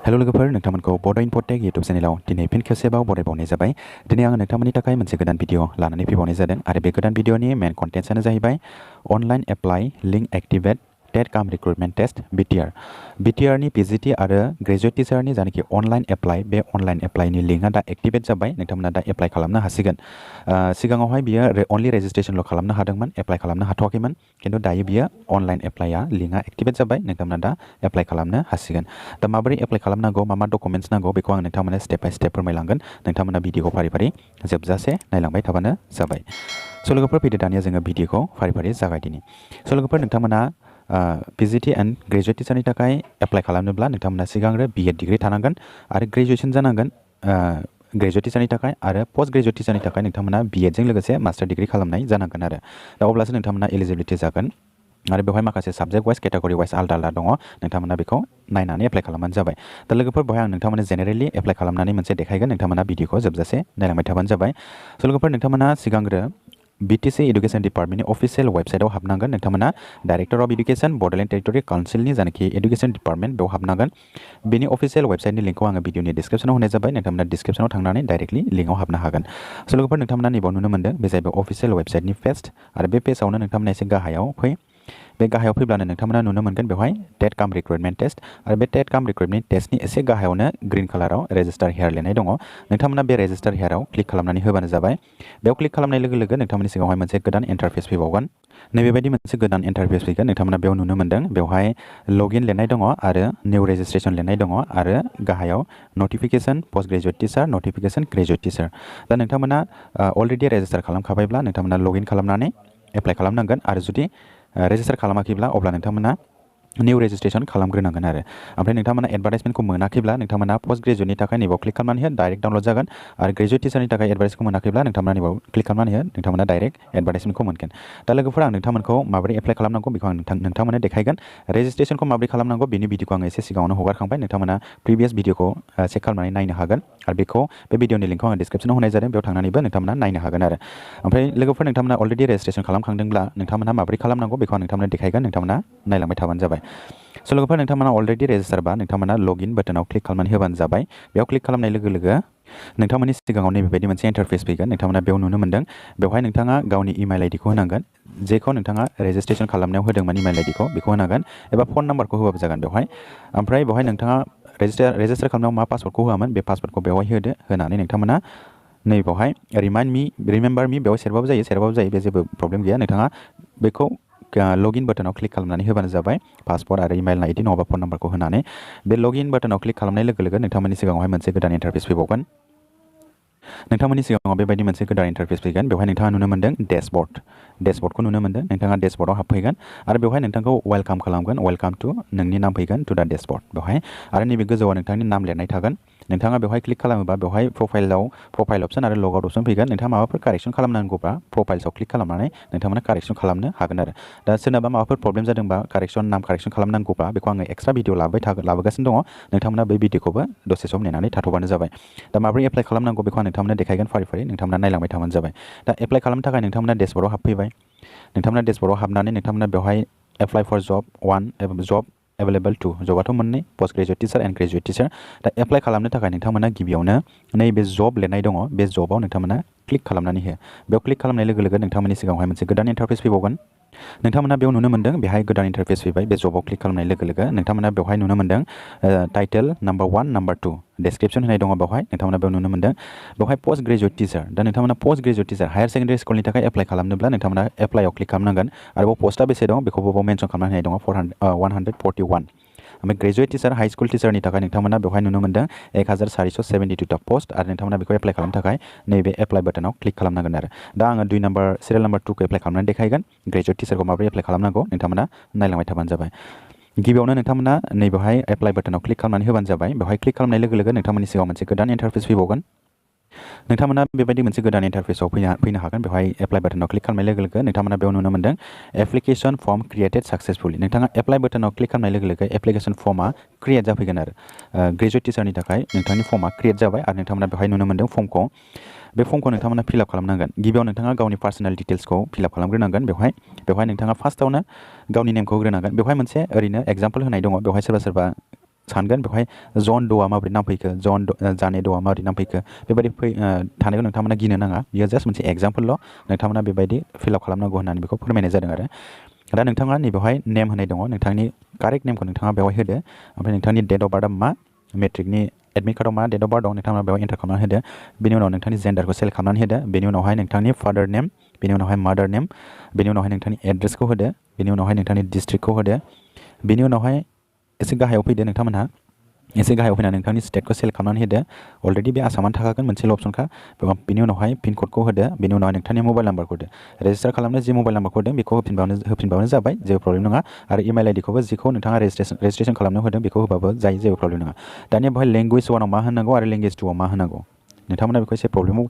Hello लोगोफोर नोंथांमोनखौ बड' इनफटेक YouTube चेनेलाव दिनै fin खेबसेबाव बरायबावनाय जाबाय। दिनै आङो नोंथांमोननि थाखाय मोनसे गोदान भिडिअ लानानै फैबावनाय जादों आरो बे गोदान भिडिअनि मेन कन्टेन्ट्सआनो जाहैबाय online apply link activate TET काम रिक्रुटमेन्ट टेस्ट बिटिआर नि पिजिटि आरो ग्रेजुवेट टिचारनि जानाखि अनलाइन एप्लाइ बे अनलाइन एप्लाइनि लिंकआ दा एक्टिभेट जाबाय। नोंथांमोना दा एप्लाइ खालामनो हासिगोन। सिगाङावहाय बियो अनलि रेजिस्ट्रेशनल' खालामनो हादोंमोन, एप्लाइ खालामनो हाथ'वाखैमोन, खिन्थु दायो बियो अनलाइन एप्लाइआ लिंकआ एक्टिभेट जाबाय। नोंथांमोना दा एप्लाइ खालामनो हासिगोन। दा माबोरै एप्लाइ खालामनांगौ, मा डकुमेन्ट्स नांगौ बेखौ आं नोंथांमोननो स्टेप बाय स्टेप फोरमायलांगोन। नोंथांमोना भिडिअखौ फारि फारि जोबजासे नायलांबाय थाबानो जाबाय। स' लोगोफोर फैदो दानिया जोङो भिडिअखौ फारि फारि जागायदिनि। स' लोगोफोर नोंथांमोना पिजिटि एन्ड ग्रेजुवेट टिचारनि थाखाय एप्लाइ खालामनोब्ला नोंथांमोना सिगांग्रो बिएड डिग्री थानांगोन आरो ग्रेजुवेसन जानांगोन। ग्रेजुवेट टिचारनि थाखाय आरो पोस्ट ग्रेजुवेट टिचारनि थाखाय नोंथांमोना बिएडजों लोगोसे मास्टार डिग्री खालामनाय जानांगोन आरो दा अब्लासो नोंथांमोना एलिजिबिलिटि जागोन। आरो बेवहाय माखासे साबजेक्ट वाइज केटेगरि वाइज आलदा आलदा दङ। नोंथांमोना बेखौ नायनानै एप्लाइ खालामबानो जाबाय। दा लोगोफोर बेवहाय आं नोंथांमोननो जेनेरेलि एप्लाइ खालामनानै मोनसे देखायगोन। नोंथांमोना भिडिअखौ जोबजासे नायलांबाय थाबानो जाबाय। स' लोगोफोर नोंथांमोना सिगांग्रो बिटिसि इडुकेसन डिपार्टमेन्टनि अफिसियेल वेबसाइटआव हाबनांगोन। नोंथांमोना director of education Bodoland territorial काउन्सिलनि जानाखि इडुकेसन डिपार्टमेन्ट बेयाव हाबनांगोन। बेनि अफिसियेल वेबसाइटनि लिंकखौ आङो भिडिअनि डिसक्रिप्सनाव होनाय जाबाय। नोंथांमोना डिसक्रिप्सनाव थांनानै डाइरेक्टलि लिंकआव हाबनो हागोन। स' लोगोफोर नोंथांमोना नैबाव नुनो मोन्दों बे जाहैबाय अफिसियेल वेबसाइटनि पेज आरो बे पेजआवनो नोंथांमोना एसे गाहायाव फै। बे गाहायाव फैब्लानो नोंथांमोना नुनो मोनगोन बेवहाय टेट काम रिक्रुटमेन्ट टेस्ट आरो बे टेट काम रिक्रुटमेन्ट टेस्टनि एसे गाहायावनो ग्रीन कालाराव रेजिस्टार हेयार लिरनाय दङ। नोंथांमोना बे रेजिस्टार हेयाराव क्लिक खालामनानै होबानो जाबाय। बेयाव क्लिक खालामनाय लोगो लोगो नोंथांमोननि सिगाङावहाय मोनसे गोदान इन्टारफेस फैबावगोन। नैबेबायदि मोनसे गोदान इन्टारफेस फैगोन। नोंथांमोना बेयाव नुनो मोन्दों बेवहाय लगइन लिरनाय दङ आरो निउ रेजिस्ट्रेसन लिरनाय दङ आरो गाहायाव notification post graduate teacher notification graduate teacher. दा नोंथांमोना अलरेडि रेजिस्टार खालामखाबायब्ला नोंथांमोना लगइन खालामनानै एप्लाइ खालामनांगोन आरो जुदि रेजिस्टार खालामाखैब्ला अब्ला नोंथांमोना निउ रेजिस्ट्रेसन खालामग्रोनांगोन आरो ओमफ्राय नोंथांमोना एडभार्टाइजमेन्टखौ मोनाखैब्ला नोंथांमोना पोस्ट ग्रेजुवेटनि थाखाय नैबाव क्लिक खालामनानै हो डाइरेक्ट डाउनलड जागोन आरो ग्रेजुवेट टिचारनि थाखाय एडभार्टाइजखौ मोनाखैब्ला नोंथांमोना नैबाव क्लिक खालामनानै हो नोंथांमोना डाइरेक्ट एडभार्टाइजमेन्टखौ मोनगोन। दा लोगोफोर आं नोंथांमोनखौ माबोरै एप्लाइ खालामनांगौ बेखौ आं नोंथांमोननो देखायगोन। रेजिस्ट्रेसनखौ माबोरै खालामनांगौ बेनि भिडिअखौ आं एसे सिगाङावनो हगारखांबाय। नोंथांमोना प्रिभियास भिडिअखौ चेक खालामनानै नायनो हागोन आरो बेखौ बे भिडिअनि लिंकखौ आं डिसक्रिप्सनाव होनाय जादों। बेयाव थांनानैबो नोंथांमोना नायनो हागोन आरो ओमफ्राय लोगोफोर नोंथांमोना अलरेडि रेजिस्ट्रेसन खालामखांदोंब्ला नोंथांमोना माबोरै खालामनांगौ बेखौ आं नोंथांमोननो देखायगोन। नोंथांमोना नायलांबाय थाबानो जाबाय। स' लोगोफोर नोंथांमोना अलरेडि रेजिस्टारबा नोंथांमोना लगइन बाटोनाव क्लिक खालामनानै होबानो जाबाय। बेयाव क्लिक खालामनाय लोगो लोगो नोंथांमोननि सिगाङाव नैबेबायदि मोनसे इन्टारफेस फैगोन। नोंथांमोना बेयाव नुनो मोन्दों बेवहाय नोंथाङा गावनि इमेल आइडिखौ होनांगोन। जेखौ नोंथाङा रेजिस्ट्रेसन खालामनायाव होदोंमोन इमेल आइडिखौ बेखौ होनांगोन एबा फन नाम्बारखौ होबाबो जागोन बेवहाय। ओमफ्राय बेवहाय नोंथाङा रेजिस्टार खालामनायाव मा पासवर्डखौ होआमोन बे पासवर्डखौ बेवहाय होदो। होनानै नोंथांमोना नैबावहाय रिमेम्बार मी बेयाव सेरबाबो जायो बे जेबो प्रब्लेम गैया। नोंथाङा बेखौ लगइन बाटोनाव क्लिक खालामनानै होबानो जाबाय। पासवर्ड आरो इमेल आइडि नङाबा फन नाम्बारखौ होनानै बे लगइन बाटोनाव क्लिक खालामनाय लोगो लोगो नोंथांमोननि सिगाङावहाय मोनसे गोदान इन्टारफेस फैबावगोन। नोंथांमोननि सिगाङाव बेबायदि मोनसे गोदान इन्टारफेस फैगोन। बेवहाय नोंथाङा नुनो मोन्दों डेशबर्डखौ नुनो मोन्दों। नोंथाङा डेशबर्डआव हाबफैगोन आरो बेवहाय नोंथांखौ वेलकाम खालामगोन। वेलकाम टु नोंनि नाम फैगोन टु दा डेशबर्ड बेवहाय आरो नैबे गोजौआव नोंथांनि नाम लिरनाय थागोन। नोंथाङा बेवहाय क्लिक खालामोबा बेवहाय प्रफाइल अपसन आरो लग आउट अपसन फैगोन। नोंथाङा माबाफोर कारेक्सन खालामनांगौबा प्रफाइल्सआव क्लिक खालामनानै नोंथांमोना कारेक्सन खालामनो हागोन आरो दा सोरनाबा माबाफोर प्रब्लेम जादोंबा नाम कारेक्सन खालामनांगौबा बेखौ आङो एक्सट्रा भिडिअ लाबोगासिनो दङ। नोंथांमोना बै भिडिअखौबो दसे सम नेनानै थाथ'बानो जाबाय। दा माबोरै एप्लाइ खालामनांगौ बेखौ आं नोंथांमोननो देखायगोन फारि फारि। नोंथांमोना नायलांबाय थाबानो जाबाय। दा एप्लाइ खालामनो थाखाय नोंथांमोना डेशबर्डआव हाबफैबाय। नोंथांमोना डेशबर्डआव हाबनानै नोंथांमोना बेवहाय एप्लाइ फर जब 1 जब एभेलेबल 2 जबाथ' मोननै post graduate teacher end graduate teacher. दा एप्लाइ खालामनो थाखाय नोंथांमोना गिबियावनो नैबे जब लिरनाय दङ बे जबाव नोंथांमोना क्लिक खालामनानै हो। बेयाव क्लिक खालामनाय लोगो लोगो नोंथांमोननि सिगाङावहाय मोनसे गोदान इन्टारफेस फैबावगोन। नोंथांमोना बेयाव नुनो मोन्दों बेहाय गोदान इन्टारफेस फैबाय। बे जबाव क्लिक खालामनाय लोगो लोगो नोंथांमोना बेवहाय नुनो मोन्दों टाइटेल नाम्बार 1 नाम्बार 2 डिसक्रिप्सन होनाय दङ। बेवहाय नोंथांमोना बेयाव नुनो मोन्दों बेवहाय पोस्ट ग्रेजुवेट टिचार। दा नोंथांमोना post graduate teacher higher secondary स्कुलनि थाखाय एप्लाइ खालामनोब्ला नोंथांमोना एप्लाइआव क्लिक खालामनांगोन। आरोबाव पस्टआ बेसे दं बेखौबो बाव मेनसन खालामनानै होनाय दङ 141। ओमफ्राय ग्रेजुवेट टिचार हाई स्कुल टिचारनि थाखाय नोंथांमोना बेवहाय नुनो मोन्दों 1472 पस्ट आरो नोंथांमोना बेखौ एप्लाइ खालामनो थाखाय नैबे एप्लाइ बाटोनाव क्लिक खालामनांगोन आरो दा आङो सिरियाल नाम्बार 2 खौ एप्लाइ खालामनानै देखायगोन। ग्रेजुवेट टिचारखौ माबोरै एप्लाइ खालामनांगौ नोंथांमोना नायलांबाय थाबानो जाबाय। गिबियावनो नोंथांमोना नैबेवहाय एप्लाइ बाटोनाव क्लिक खालामनानै होबानो जाबाय। बेवहाय क्लिक खालामनाय लोगो लोगो नोंथांमोननि सिगाङाव मोनसे गोदान इन्टारफेस फैबावगोन। नोंथांमोना बेबायदि मोनसे गोदान इन्टारफेसआव फैनो हागोन। बेवहाय एप्लाइ बाटोनाव क्लिक खालामनाय लोगो लोगो नोंथांमोना बेयाव नुनो मोन्दों एप्लिकेसन फर्म क्रिएटेड साक्सेसफुलि। नोंथाङा एप्लाइ बाटोनाव क्लिक खालामनाय लोगो लोगो एप्लिकेसन फर्मआ क्रिएट जाफैगोन आरो ग्रेजुवेट टिचारनि थाखाय नोंथांनि फर्मआ क्रिएट जाबाय आरो नोंथांमोना बेवहाय नुनो मोन्दों फर्मखौ। बे फर्मखौ नोंथांमोना फिलआप खालामनांगोन। गिबियाव नोंथाङा गावनि पार्सनेल डिटेल्सखौ फिलआप खालामग्रोनांगोन। बेवहाय नोंथाङा फार्स्टआवनो गावनि नेमखौ होग्रोनांगोन। बेवहाय मोनसे ओरैनो एग्जाम्पल होनाय दङ। बेवहाय सोरबा सानगोन बेवहाय जन द'आ माबोरै नाम फैखो जन जाने द'आ माबोरै नाम फैखो बेबायदि थानायखौ नोंथांमोना गिनो नाङा बियो जास्ट मोनसे एग्जाम्पलल' नोंथांमोना बेबायदि फिलआप खालामनांगौ होननानै बेखौ फोरमायनाय जादों आरो दा नोंथाङा नैबेवहाय नेम होनाय दङ नोंथांनि कारेक्ट नेमखौ नोंथाङा बेवहाय होदो ओमफ्राय नोंथांनि डेट अफ बार्थआ मा मेट्रिकनि एडमिट कार्डआव मा डेट अफ बार्थ दं नोंथाङा बेवहाय एन्टार खालामनानै होदो बेनि उनाव नोंथांनि जेन्डारखौ सेलेक्ट खालामनानै होदो बेनि उनावहाय नोंथांनि फादार नेम बेनि उनावहाय मादार नेम बेनि उनावहाय नोंथांनि एड्रेसखौ होदो बेनि उनावहाय नोंथांनि डिस्ट्रिक्टखौ होदो बेनि उनावहाय एसे गाहायाव फैदो नोंथांमोनहा एसे गाहायाव फैनानै नोंथांनि स्टेटखौ सेलेक्ट खालामनानै होदो अलरेडि बे आसामानो थाखागोन मोनसेल' अपसनखा बेनि उनावहाय पिन क'डखौ होदो बेनि उनावहाय नोंथांनि मबाइल नाम्बारखौ होदो रेजिस्टार खालामनो जि मबाइल नाम्बारखौ होदों बेखौ होफिनबानो जाबाय जेबो प्रब्लेम नङा आरो इमेल आइडिखौबो जिखौ नोंथाङा रेजिस्ट्रेसन खालामनो होदों बेखौ होबाबो जायो जेबो प्रब्लेम नङा दानिया बेवहाय लेंगुवेज 1आव मा होनांगौ आरो लेंगुवेज 2आव मा होनांगौ नोंथांमोना बेखौ एसे प्रब्लेमाव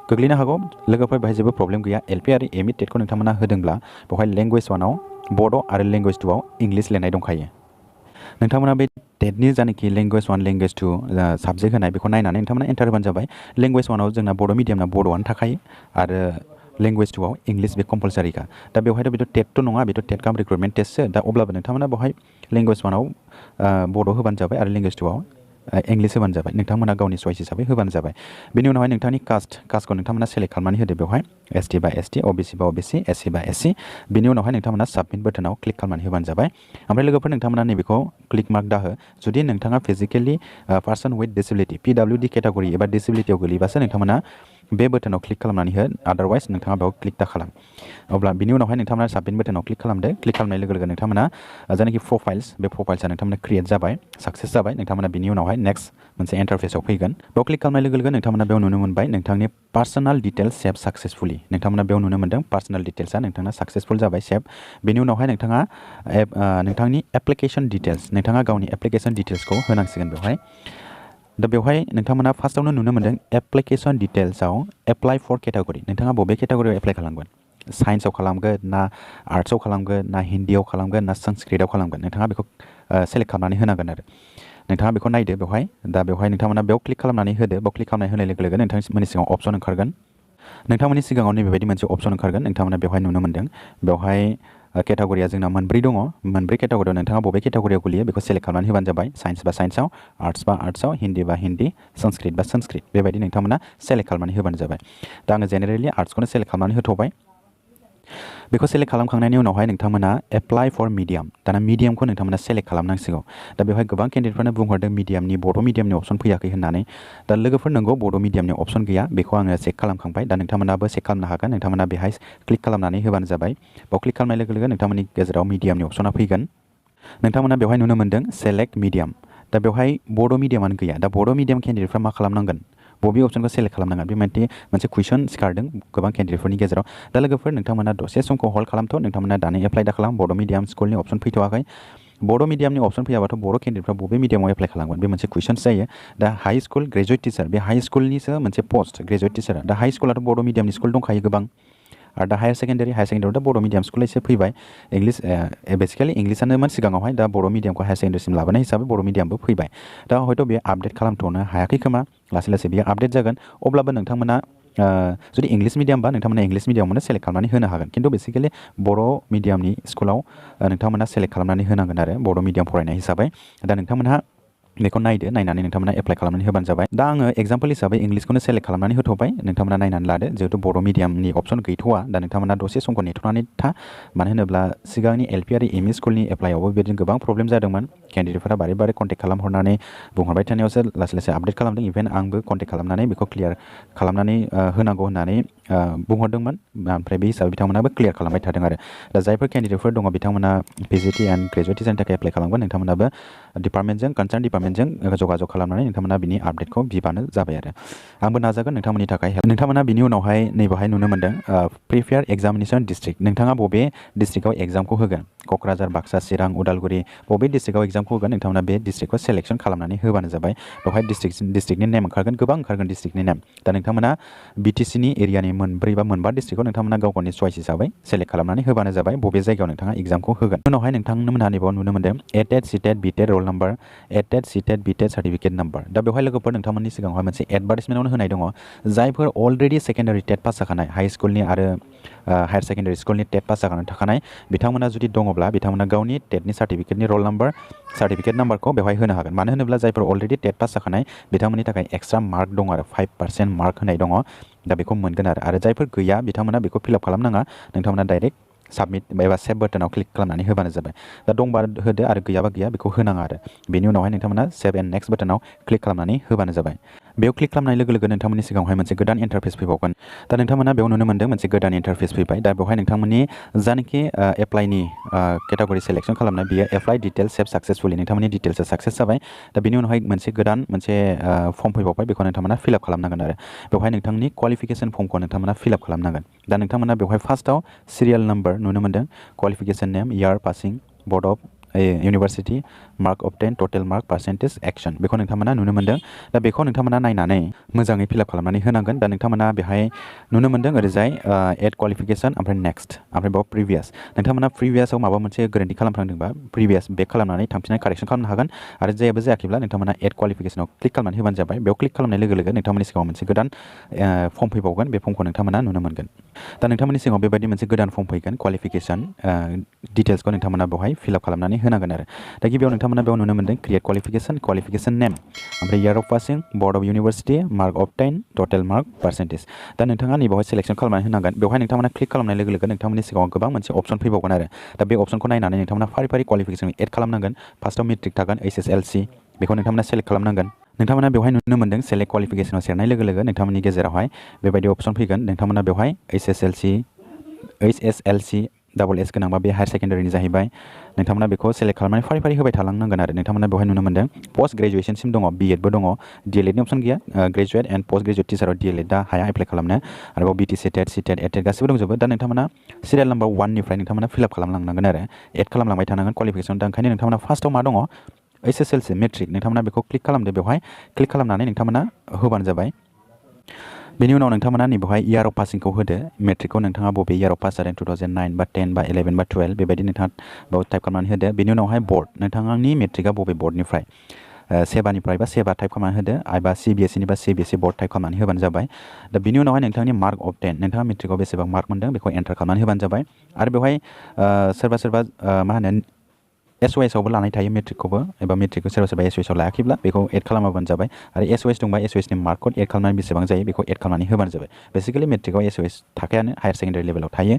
गोग्लैनो हागौ लोगोफोर बेवहाय जेबो प्रब्लेम गैया एलपि आरो एमइ टेटखौ नोंथांमोना होदोंब्ला बेवहाय लेंगुवेज 1आव बड' आरो लेंगुवेज 2आव इंलिश लिरनाय दंखायो नोंथांमोना बे टेटनि जानाखि लेंगुवेज 1 लेंगुवेज 2 साबजेक्ट होनाय बेखौ नायनानै नोंथांमोना एन्टार होबानो जाबाय लेंगुवेज 1आव जोंना बर' मिडियामना बड'आनो थाखायो आरो लेंगुवेज 2आव इंलिश बे कम्पालसारिखा दा बेवहायथ' बेथ' टेटथ' नङा बेथ' टेट काम रिक्रुटमेन्ट टेस्टसो दा अब्लाबो नोंथांमोना बेवहाय लेंगुवेज 1आव बड' होबानो जाबाय आरो लेंगुवेज 2आव इंलिश होबानो जाबाय नोंथांमोना गावनि चइस हिसाबै होबानो जाबाय बेनि उनावहाय नोंथांनि कास्टखौ नोंथांमोना सेलेक्ट खालामनानै होदो बेवहाय एसटि बा एसटि अबिसि बा अबिसि एससि बा एससि बेनि उनावहाय नोंथांमोना साबमिट बाटोनाव क्लिक खालामनानै होबानो जाबाय ओमफ्राय लोगोफोर नोंथांमोना नैबेखौ क्लिक मार्क दाहो जुदि नोंथाङा फिजिकेलि पार्सन विथ डिसेबिलिटि पिडब्लिउडि केटागरि एबा डिसेबिलिटियाव गोलैबासो नोंथांमोना बे बाटोनाव क्लिक खालामनानै हो आदारवाइज नोंथाङा बेयाव क्लिक दा खालाम अब्ला बिनि उनावहाय नोंथांमोना साबमिट बाटोनाव क्लिक खालामदो क्लिक खालामनाय लोगो लोगो नोंथांमोना जायनाखि प्रफाइल्स बे प्रफाइल्सआ नोंथांमोना क्रिएट जाबाय साक्सेस जाबाय नोंथांमोना बिनि उनावहाय नेक्स्ट मोनसे इन्टारफेसआव फैगोन बेयाव क्लिक खालामनाय लोगो लोगो नोंथांमोना बेयाव नुनो मोनबाय नोंथांनि पार्सनेल डिटेल्स सेभ साक्सेसफुलि नोंथांमोना बेयाव नुनो मोन्दों पार्सनेल डिटेल्सआ नोंथांना साक्सेसफुल जाबाय सेभ बेनि उनावहाय नोंथाङा नोंथांनि एप्लिकेसन डिटेल्स नोंथाङा गावनि एप्लिकेसन डिटेल्सखौ होनांसिगोन बेवहाय दा बेवहाय नोंथांमोना फार्स्टआवनो नुनो मोन्दों एप्लिकेसन डिटेल्सआव एप्लाइ फर केटागरि नोंथाङा बबे केटागरियाव एप्लाइ खालामगोन साइन्सआव खालामगोन ना आर्ट्सआव खालामगोन ना हिन्दीआव खालामगोन ना संस्कृतआव खालामगोन नोंथाङा बेखौ सेलेक्ट खालामनानै होनांगोन आरो नोंथाङा बेखौ नायदो बेवहाय दा बेवहाय नोंथांमोना बेयाव क्लिक खालामनानै होदो बेयाव क्लिक खालामनाय होनाय लोगो लोगो नोंथांमोननि सिगाङाव अपसन ओंखारगोन नोंथांमोननि सिगाङाव नैबेबायदि मोनसे अपसन ओंखारगोन नोंथांमोना बेवहाय नुनो मोन्दों बेवहाय केटागरिया जोंना मोनब्रै दङ मोनब्रै केटागरियाव नोंथाङा बबे केटागरियाव गोलैयो बेखौ सेलेक्ट खालामनानै होबानो जाबाय साइन्स बा साइन्सआव आर्ट्स बा आर्ट्सआव हिन्दी बा हिन्दी संस्कृत बा संस्कृत बेबायदि नोंथांमोना सेलेक्ट खालामनानै होबानो जाबाय दा आङो जेनेरेलि आर्ट्सखौनो सेलेक्ट खालामनानै होथ'बाय बेखौ सेलेक्ट खालामखांनायनि उनावहाय नोंथांमोना एप्लाइ फर मिडियाम दाना मिडियामखौ नोंथांमोना सेलेक्ट खालामनांसिगौ दा बेवहाय गोबां केन्डिडेटफोरानो बुंहरदों मिडियामनि बर' मिडियामनि अपसन फैयाखै होननानै दा लोगोफोर नंगौ बर' मिडियामनि अपसन गैया बेखौ आङो चेक खालामखांबाय दा नोंथांमोनाबो चेक खालामनो हागोन नोंथांमोना बेहाय क्लिक खालामनानै होबानो जाबाय बेयाव क्लिक खालामनाय लोगो लोगो नोंथांमोननि गेजेराव मिडियामनि अपसना फैगोन नोंथांमोना बेवहाय नुनो मोन्दों सेलेक्ट मिडियाम दा बेवहाय बर' मिडियामानो गैया दा बर' मिडियाम केन्डिडेटफ्रा मा खालामनांगोन बबे अपसनखौ सेलेक्ट खालामनांगोन बे मोनसे कुइसन सिखारदों गोबां केन्डिडेटफोरनि गेजेराव दा लोगोफोर नोंथांमोना दसे समखौ हल्ड खालामथ' नोंथांमोना दानो एप्लाइ दा खालाम बर' मिडियाम स्कुलनि अपसन फैथ'वाखै बर' मिडियामनि अपसन फैयाबाथ' बर' केन्डिडेटफ्रा बबे मिडियामाव एप्लाइ खालामगोन बे मोनसे कुइसन्स जायो दा हाई स्कुल ग्रेजुवेट टिचार बे हाई स्कुलनिसो मोनसे पस्ट ग्रेजुवेट टिचारा दा हाई स्कुलाथ' बर' मिडियामनि स्कुल दंखायो गोबां आरो दा हायार सेकेन्डारियाव दा बर' मिडियाम स्कुल एसे फैबाय इंलिश बेसिकेलि इंलिशानोमोन सिगाङावहाय दा बर' मिडियामखौ हायार सेकेन्डारिसिम लाबोनाय हिसाबै बर' मिडियामबो फैबाय दा हयथ' बेयो आपडेट खालामथ'नो हायाखै खोमा लासै लासै बेयो आपडेट जागोन अब्लाबो नोंथांमोना जुदि इंलिश मिडियामबा नोंथांमोना इंलिश मिडियामावनो सेलेक्ट खालामनानै होनो हागोन खिन्थु बेसिकेलि बर' मिडियामनि स्कुलाव नोंथांमोना सेलेक्ट खालामनानै होनांगोन आरो बर' मिडियाम फरायनाय हिसाबै दा नोंथांमोनहा बेखौ नायदो नायनानै नोंथांमोना एप्लाइ खालामनानै होबानो जाबाय दा आङो एग्जाम्पल हिसाबै इंलिशखौनो सेलेक्ट खालामनानै होथ'बाय नोंथांमोना नायनानै लादो जिहेतु बर' मिडियामनि अपसन गैथ'वा दा नोंथांमोना दसे समखौ नेथ'नानै था मानो होनोब्ला सिगांनि एलपि आरो एमइ स्कुलनि एप्लाइआवबो बेबायदिनो गोबां प्रब्लेम जादोंमोन केन्डिडेटफोरा बारे बारे कन्टेक्ट खालामहरनानै बुंहरबाय थानायावसो लासै लासै आपडेट खालामदों इभेन आंबो कन्टेक्ट खालामनानै बेखौ क्लियार खालामनानै होनांगौ होननानै बुंहरदोंमोन ओमफ्राय बे हिसाबै बिथांमोनाबो क्लियार खालामबाय थादों आरो दा जायफोर केन्डिडेटफोर दङ बिथांमोना पिजिटि एन्ड ग्रेजुवेट टिचारनि थाखाय एप्लाइ खालामगोन नोंथांमोनाबो डिपार्टमेन्टजों कनसार्न डिपार्टमेन्टजों जगाजग खालामनानै नोंथांमोना बिनि आपडेटखौ बिबानो जाबाय आरो आंबो नाजागोन नोंथांमोननि थाखाय नोंथांमोना बिनि उनावहाय नैबेहाय नुनो मोन्दों प्रिपेयार एग्जामिनेसन डिस्ट्रिक्ट नोंथाङा बबे डिस्ट्रिक्टआव एग्जामखौ होगोन क'क्राझार बाक्सा चिरां उदालगुरि बबे डिस्ट्रिक्टआव एग्जामखौ होगोन नोंथांमोना बे डिस्ट्रिक्टखौ सेलेक्सन खालामनानै होबानो जाबाय बेवहाय डिस्ट्रिक्टनि नेम ओंखारगोन गोबां ओंखारगोन डिस्ट्रिक्टनि नेम दा नोंथांमोना बिटिसिनि एरियानि मोनब्रै बा मोनबा डिस्ट्रिक्टआव नोंथांमोना गाव गावनि चइस हिसाबै सेलेक्ट खालामनानै होबानो जाबाय बबे जायगायाव नोंथाङा एग्जामखौ होगोन उनावहाय नोंथांमोनहा नैबाव नुनो मोन्दों एटेट सिटेट बिटेट रल नाम्बार एटेट सिटेट बिटेट सार्टिफिकेट नाम्बार दा बेवहाय लोगोफोर नोंथांमोननि सिगाङावहाय मोनसे एडभार्टाइजमेन्टआवनो होनाय दङ जायफोर अलरेडि सेकेन्डारि टेट पास जाखानाय हाई स्कुलनि आरो हायर सेकेन्डारि स्कुलनि टेट पास जानानै थाखानाय बिथांमोना जुदि दङब्ला बिथांमोना गावनि टेटनि सार्टिफिकेटनि रल नाम्बार सार्टिफिकेट नाम्बारखौ बेवहाय होनो हागोन मानो होनोब्ला जायफोर अलरेडि टेट पास जाखानाय बिथांमोननि थाखाय एक्सट्रा मार्क दङ आरो 5% मार्क होनाय दङ दा बेखौ मोनगोन आरो जायफोर गैया बिथांमोना बेखौ फिलआप खालामनाङा नोंथांमोना डाइरेक्ट साबमिट एबा सेभ बटनाव क्लिक खालामनानै होबानो जाबाय दा दंबा होदो आरो गैयाबा गैया बेखौ होनाङा आरो बेनि उनावहाय नोंथांमोना सेभ एन्ड नेक्स्ट बटनाव क्लिक खालामनानै होबानो जाबाय बेयाव क्लिक खालामनाय लोगो लोगो नोंथांमोननि सिगाङावहाय मोनसे गोदान इन्टारफेस फैबावगोन दा नोंथांमोना बेयाव नुनो मोनदों मोनसे गोदान इन्टारफेस फैबाय दा बेवहाय नोंथांमोननि जानोखि एप्लाइनि केटागरि सिलेक्सन खालामनाय बियो एप्लाइ डिटेल्स सेभ साक्सेसफुलि नोंथांमोननि डिटेल्सआ साक्सेस जाबाय दा बेनि उनावहाय मोनसे गोदान मोनसे फर्म फैबावबाय बेखौ नोंथांमोना फिलआप खालामनांगोन आरो बेवहाय नोंथांनि क्वालिफिकेसन फर्मखौ नोंथांमोना फिलआप खालामनांगोन दा नोंथांमोना बेवहाय फार्स्टआव सिरियाल नाम्बार नुनो मोनदों qualification name year passing board of university mark obtain total mark percentage action बेखौ नोंथांमोना नुनो मोनदों दा बेखौ नोंथांमोना नायनानै मोजाङै फिलआप खालामनानै होनांगोन दा नोंथांमोना बेहाय नुनो मोनदों ओरैजाय एड क्वालिफिकेसन ओमफ्राय नेक्स्ट ओमफ्राय बेयाव प्रिभियास नोंथांमोना प्रिभियासआव माबा मोनसे गोरोन्थि खालामफ्लांदोंबा प्रिभियास बेक खालामनानै थांफिननाय कारेक्सन खालामनो हागोन आरो जेबो जायाखैब्ला नोंथांमोना एड क्वालिफिकेसनाव क्लिक खालामनानै होबानो जाबाय बेयाव क्लिक खालामनाय लोगो लोगो नोंथांमोननि सिगाङाव मोनसे गोदान फर्म फैबावगोन बे फर्मखौ नोंथांमोना नुनो मोनगोन दा नोंथांमोननि सिगाङाव बेबायदि मोनसे गोदान फर्म फैगोन क्वालिफिकेसन डिटेल्सखौ नोंथांमोना बेवहाय फिलआप खालामनानै होनांगोन आरो दा गिबियाव नोंथांमोना बेयाव नुनो मोनदों क्रिएट क्वालिफिकेसन नेम ओमफ्राय year of passing board of university mark obtain total mark percentage दा नोंथाङा नैबावहाय सेलेक्सन खालामनानै होनांगोन बेवहाय नोंथांमोना क्लिक खालामनाय लोगो लोगो नोंथांमोननि सिगाङाव गोबां मोनसे अपसन फैबावगोन आरो दा बे अपसनखौ नायनानै नोंथांमोना फारि फारि क्वालिफिकेसन एड खालामनांगोन फार्स्टआव मेट्रिक थागोन HSLC बेखौ नोंथांमोना सेलेक्ट खालामनांगोन नोंथांमोना बेवहाय नुनो मोनदों सेलेक्ट क्वालिफिकेसनाव सेरनाय लोगो लोगो नोंथांमोननि गेजेरावहाय बेबायदि अपसन फैगोन नोंथांमोना बेवहाय HSLC डाबल एस गोनांबा बे हायर सेकेन्डारिनि जाहैबाय नोंथांमोना बेखौ सेलेक्ट खालामनानै फारि फारि होबाय थालांनांगोन आरो नोंथांमोना बेवहाय नुनो मोनदों पोस्ट ग्रेजुएसनसिम दङ बिएडबो दङ डिएलएडनि अपसन गैया ग्रेजुएट एन्ड पोस्ट ग्रेजुएट टिचाराव डिएलएडआ हाया एप्लाइ खालामनो आरोबाव बिटि सेटेट सिटेट एटेट गासिबो दंजोबो दा नोंथांमोना सिरियाल नाम्बार 1 निफ्राय नोंथांमोना फिलआप खालामलांनांगोन आरो एड खालामलांबाय थानांगोन क्वालिफिकेसन दा ओंखायनो नोंथांमोना फार्स्टआव मा दङ HSLC मेट्रिक नोंथांमोना बेखौ क्लिक खालामदो बेवहाय क्लिक खालामनानै नोंथांमोना होबानो जाबाय बेनि उनाव नोंथांमोना नैबेवहाय इयार अफ पासिंखौ होदो मेट्रिकखौ नोंथाङा बबे इयार अफ पास जादों 2009 बा 10 बा 11 बा 12 बेबायदि नोंथाङा बेयाव टाइप खालामनानै होदो बेनि उनावहाय बर्ड नोंथांनि मेट्रिकआ बबे बर्डनिफ्राय सेबानिफ्राय बा सेबा टाइप खालामनानै होदो आइबा CBSE बा CBSE बर्ड टाइप खालामनानै होबानो जाबाय दा बिनि उनावहाय नोंथांनि मार्क अबटेन नोंथाङा मेट्रिकआव बेसेबां मार्क मोनदों बेखौ एन्टार खालामनानै होबानो जाबाय आरो बेवहाय सोरबा मा होनो SOS आवबो लानाय थायो मेट्रिकखौबो एबा मेट्रिकखौ सोरबा SOS आव लायाखैब्ला बेखौ एड खालामाबानो जाबाय आरो SOS दंबा SOS नि मार्कखौ एड खालामनानै बेसेबां जायो बेखौ एड खालामनानै होबानो जाबाय बेसिकेलि मेट्रिकआव SOS थाखायानो हायर सेकेन्डारि लेभेलाव थायो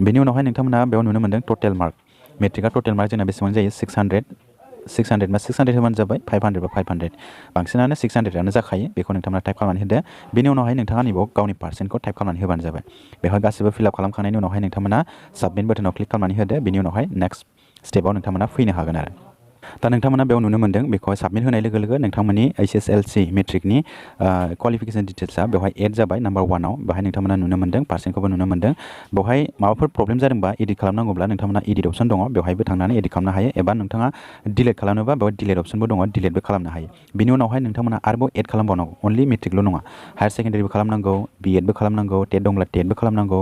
बेनि उनावहाय नोंथांमोना बेयाव नुनो मोनदों टटेल मार्क मेट्रिकआ टटेल मार्क जोंना बेसेबां जायो 600 बा 600 होबानो जाबाय 500 बा 500 बांसिनानो 600आनो जाखायो बेखौ नोंथांमोना टाइप खालामनानै होदो बेनि उनावहाय नोंथाङा नैबाव गावनि पार्सेन्टखौ टाइप खालामनानै होबानो जाबाय बेवहाय गासिबो फिलआप खालामखांनायनि उनावहाय नोंथांमोना साबमिट बटनाव क्लिक खालामनानै होदो बेनि उनावहाय नेक्स्ट स्टेपआव नोंथांमोना फैनो हागोन आरो दा नोंथांमोना बेयाव नुनो मोनदों बेखौहाय साबमिट होनाय लोगो लोगो नोंथांमोननि HSLC मेट्रिकनि क्वालिफिकेसन डिटेल्सआ बेवहाय एड जाबाय नाम्बार 1 आव बेवहाय नोंथांमोना नुनो मोनदों पार्सेन्टखौबो नुनो मोनदों बेवहाय माबाफोर प्रब्लेम जादोंबा एडिट खालामनांगौब्ला नोंथांमोना एडिट अपसन दङ बेवहायबो थांनानै एडिट खालामनो हायो एबा नोंथाङा डिलिट खालामनोबा बेवहाय डिलिट अपसनबो दङ डिलिटबो खालामनो हायो बिनि उनावहाय नोंथांमोना आरोबाव एड खालामबावनांगौ अनलि मेट्रिकल' नङा हायर सेकेन्डारिबो खालामनांगौ बिएडबो खालामनांगौ टेट दंब्ला टेटबो खालामनांगौ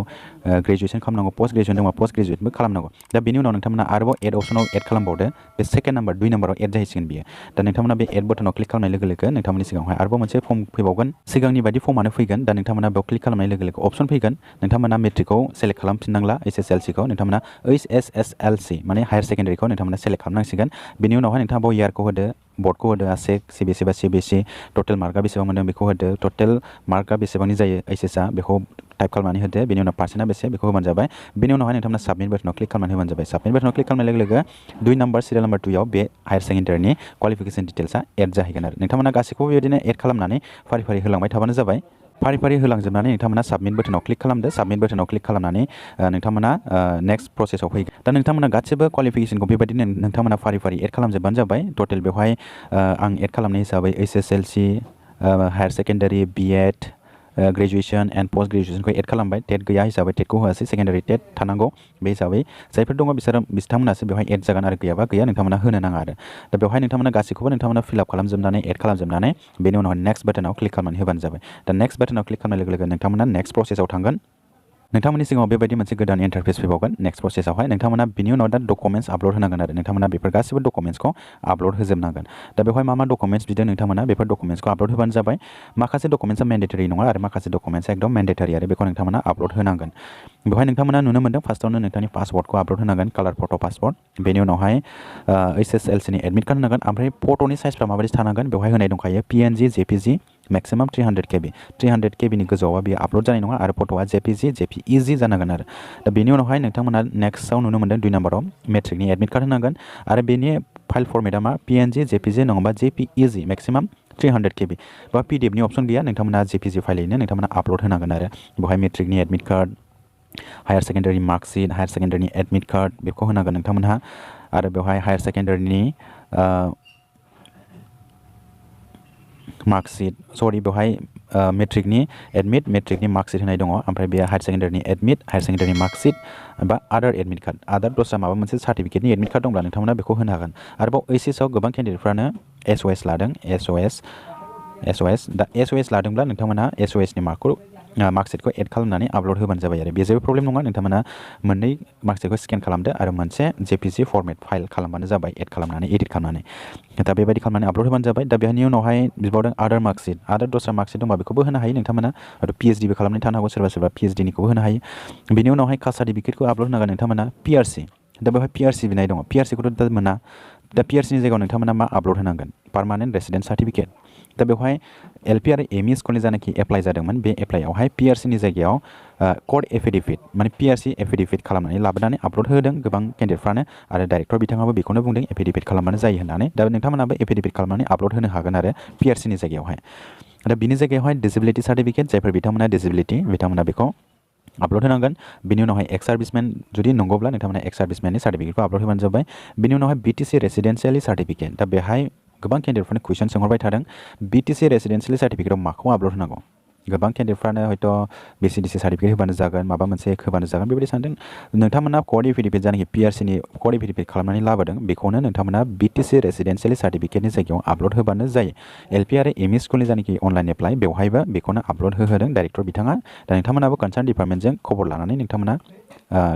ग्रेजुएसन खालामनांगौ पोस्ट ग्रेजुएसन दंबा पोस्ट ग्रेजुएटबो खालामनांगौ दा बेनि उनाव नोंथांमोना आरोबाव एड अपसनाव एड खालामबावदो बे सेकेन्ड नाम्बार 2 नाम्बाराव एड जाहैसिगोन बियो दा नोंथांमोना बे एड बटनाव क्लिक खालामनाय लोगो लोगो नोंथांमोननि सिगाङावहाय आरोबाव मोनसे फर्म फैबावगोन सिगांनि बायदि फर्मानो फैगोन दा नोंथांमोना बेयाव क्लिक खालामनाय लोगो लोगो अपसन फैगोन नोंथांमोना मेट्रिकखौ सेलेक्ट खालामफिननांला HSLCखौ नोंथांमोना HSSLC माने हायर सेकेन्डारिखौ नोंथांमोना सेलेक्ट खालामनांसिगोन बेनि उनावहाय नोंथाङा बेयाव इयारखौ होदो बर्डखौ होदो ASEC CBSE बा CBSE टटेल मार्कआ बेसेबां मोनदों बेखौ होदो टटेल मार्कआ बेसेबांनि जायो HSआ बेखौ टाइप खालामनानै होदो बेनि उनाव पार्सेन्टआ बेसे बेखौ होबानो जाबाय बेनि उनावहाय नोंथांमोना साबमिट बटनाव क्लिक खालामनानै होबानो जाबाय साबमिट बटनाव क्लिक खालामनाय लोगो लोगो 2 नाम्बार सिरियाल नाम्बार 2 आव बे हायर सेकेन्डारिनि क्वालिफिकेसन डिटेल्सआ एड जाहैगोन आरो नोंथांमोना गासैखौबो बेबायदिनो एड खालामनानै फारि फारि होलांबाय थाबानो जाबाय फारि फारि होलांजोबनानै नोंथांमोना साबमिट बटनाव क्लिक खालामदो साबमिट बटनाव क्लिक खालामनानै नोंथांमोना नेक्स्ट प्रसेसआव फैगोन दा नोंथांमोना गासिबो क्वालिफिकेसनखौ बेबायदिनो नोंथांमोना फारि फारि एड खालामजोबबानो जाबाय टटेल बेवहाय आं एड खालामनाय हिसाबै HSLC higher secondary BEd graduation and post ग्रेजुएसनखौ एड खालामबाय टेट गैया हिसाबै टेटखौ होआसै सेकेन्डारि टेट थानांगौ बे हिसाबै जायफोर दङ बिथांमोनासो बेवहाय एड जागोन आरो गैयाबा गैया नोंथांमोना होनो नाङा आरो दा बेवहाय नोंथांमोना गासैखौबो नोंथांमोना फिलआप खालामजोबनानै एड खालामजोबनानै बेनि उनाव नेक्स्ट बटनाव क्लिक खालामनानै होबानो जाबाय दा नेक्स्ट बटनाव क्लिक खालामनाय लोगो लोगो नोंथांमोना नेक्स्ट प्रसेसआव थांगोन नोंथांमोननि सिगाङाव बेबायदि मोनसे गोदान इन्टारफेस फैबावगोन नेक्स्ट प्रसेसआवहाय नोंथांमोना बिनि उनाव दा डकुमेन्ट्स आपल'ड होनांगोन आरो नोंथांमोना बेफोर गासिबो डकुमेन्ट्सखौ आपल'ड होजोबनांगोन दा बेवहाय मा डकुमेन्ट्स बिदों नोंथांमोना बेफोर डकुमेन्ट्सखौ आपल'ड होबानो जाबाय माखासे डकुमेन्ट्सआ मेन्डेटरि नङा आरो माखासे डकुमेन्ट्सआ एकदम मेन्डेटरि आरो बेखौ नोंथांमोना आपल'ड होनांगोन बेवहाय नोंथांमोना नुनो मोनदों फार्स्टआवनो नोंथांनि पासवर्डखौ आपल'ड होनांगोन कालार फट' पासवर्ड बेनि उनावहाय HSLCनि एडमिट कार्ड होनांगोन ओमफ्राय फट'नि साइजफ्रा माबायदि थानांगोन बेवहाय होनाय दंखायो PNG JPG maximum 300 KB 300 KB नि गोजौआव बेयो आपल'ड जानाय नङा आरो फट'आ JPEG जानांगोन आरो दा बेनि उनावहाय नोंथांमोना नेक्स्टआव नुनो मोनदों 2 नाम्बाराव मेट्रिकनि एडमिट कार्ड होनांगोन आरो बेनि फाइल फर्मेटआ मा PNG JPG नङाबा JPEG मेक्सिमाम 300 KB बा PDF नि अप्सन गैया नोंथांमोना JPG फाइलैनो नोंथांमोना आपल'ड होनांगोन आरो बेवहाय मेट्रिकनि admit card higher secondary marksheet higher सेकेन्डारिनि एडमिट कार्ड बेखौ होनांगोन नोंथांमोनहा आरो बेवहाय हायार सेकेन्डारिनि मार्कशीट सरि बेवहाय मेट्रिकनि एडमिट मेट्रिकनि मार्कशीट होनाय दङ ओमफ्राय बे हायार सेकेन्डारिनि एडमिट हायार सेकेन्डारिनि मार्कशीट बा आदार एडमिट कार्ड आदार दस्रा माबा मोनसे सार्टिफिकेटनि एडमिट कार्ड दंब्ला नोंथांमोना बेखौ होनो हागोन आरोबाव HSआव गोबां केन्डिडेटफ्रानो SOS लादों SOS दा SOS लादोंब्ला नोंथांमोना SOSनि मार्कशीटखौ एड खालामनानै आपल'ड होबानो जाबाय आरो बे जेबो प्रब्लेम नङा नोंथांमोना मोननै मार्कशीटखौ स्केन खालामदो आरो मोनसे JPG फर्मेट फाइल खालामबानो जाबाय एड खालामनानै एडिट खालामनानै दा बेबायदि खालामनानै आपल'ड होबानो जाबाय दा बेनि उनावहाय बिबावदों आदार मार्कशीट आदार दस्रा मार्कशीट दंबा बेखौबो होनो हायो नोंथांमोना आरो PhDबो खालामनानै थानो हागौ सोरबा PhD निखौबो होनो हायो बेनि उनावहाय कास्ट सार्टिफिकेटखौ आपल'ड होनांगोन नोंथांमोना PRC दा बेवहाय PRC बिनाय दङ PRCखौथ' दा मोना दा PRCनि जायगायाव नोंथांमोना मा आपल'ड होनांगोन पार्मानेन्ट रेसिडेन्ट सार्टिफिकेट दा बेवहाय LP आरो ME स्कुलनि जानाखि एप्लाइ जादोंमोन बे एप्लाइआवहाय PRCनि जायगायाव कर्ट एफिडेभिट माने PRC एफिडेभिट खालामनानै लाबोनानै आपल'ड होदों गोबां केन्डिडेटफ्रानो आरो डाइरेक्टर बिथाङाबो बेखौनो बुंदों एफिडेभिट खालामबानो जायो होननानै दा नोंथांमोनाबो एफिडेभिट खालामनानै आपल'ड होनो हागोन आरो PRCनि जायगायावहाय दा बिनि जायगायावहाय डिसेबिलिटि सार्टिफिकेट जायफोर बिथांमोना डिसेबिलिटि बिथांमोना बेखौ आपल'ड होनांगोन बिनि उनावहाय एक्स सार्भिसमेन जुदि नंगौब्ला नोंथांमोना एक्स सार्भिसमेननि सार्टिफिकेटखौ आपल'ड होबानो जाबाय बिनि उनावहाय BTC रेसिडेन्सियेलि सार्टिफिकेट दा बेहाय गोबां केन्डिडेटफोरनो कुइसन सोंहरबाय थादों BTC रेसिडेन्सियेलि सार्टिफिकेटआव माखौ आपल'ड होनांगौ गोबां केन्डिडेटफ्रानो हयथ' BCDC सार्टिफिकेट होबानो जागोन माबा मोनसे होबानो जागोन बेबायदि सानदों नोंथांमोना कर्ट एफिडेभिट जानाखि PRCनि कर्ट एफिडेभिट खालामनानै लाबोदों बेखौनो नोंथांमोना BTC रेसिडेन्सियेलि सार्टिफिकेटनि जायगायाव आपल'ड होबानो जायो LP आरो ME स्कुलनि जानाखि अनलाइन एप्लाइ बेवहायबो बेखौनो आपल'ड होदों डाइरेक्टर बिथाङा दा नोंथांमोनाबो कनसार्न डिपार्टमेन्टजों खबर लानानै नोंथांमोना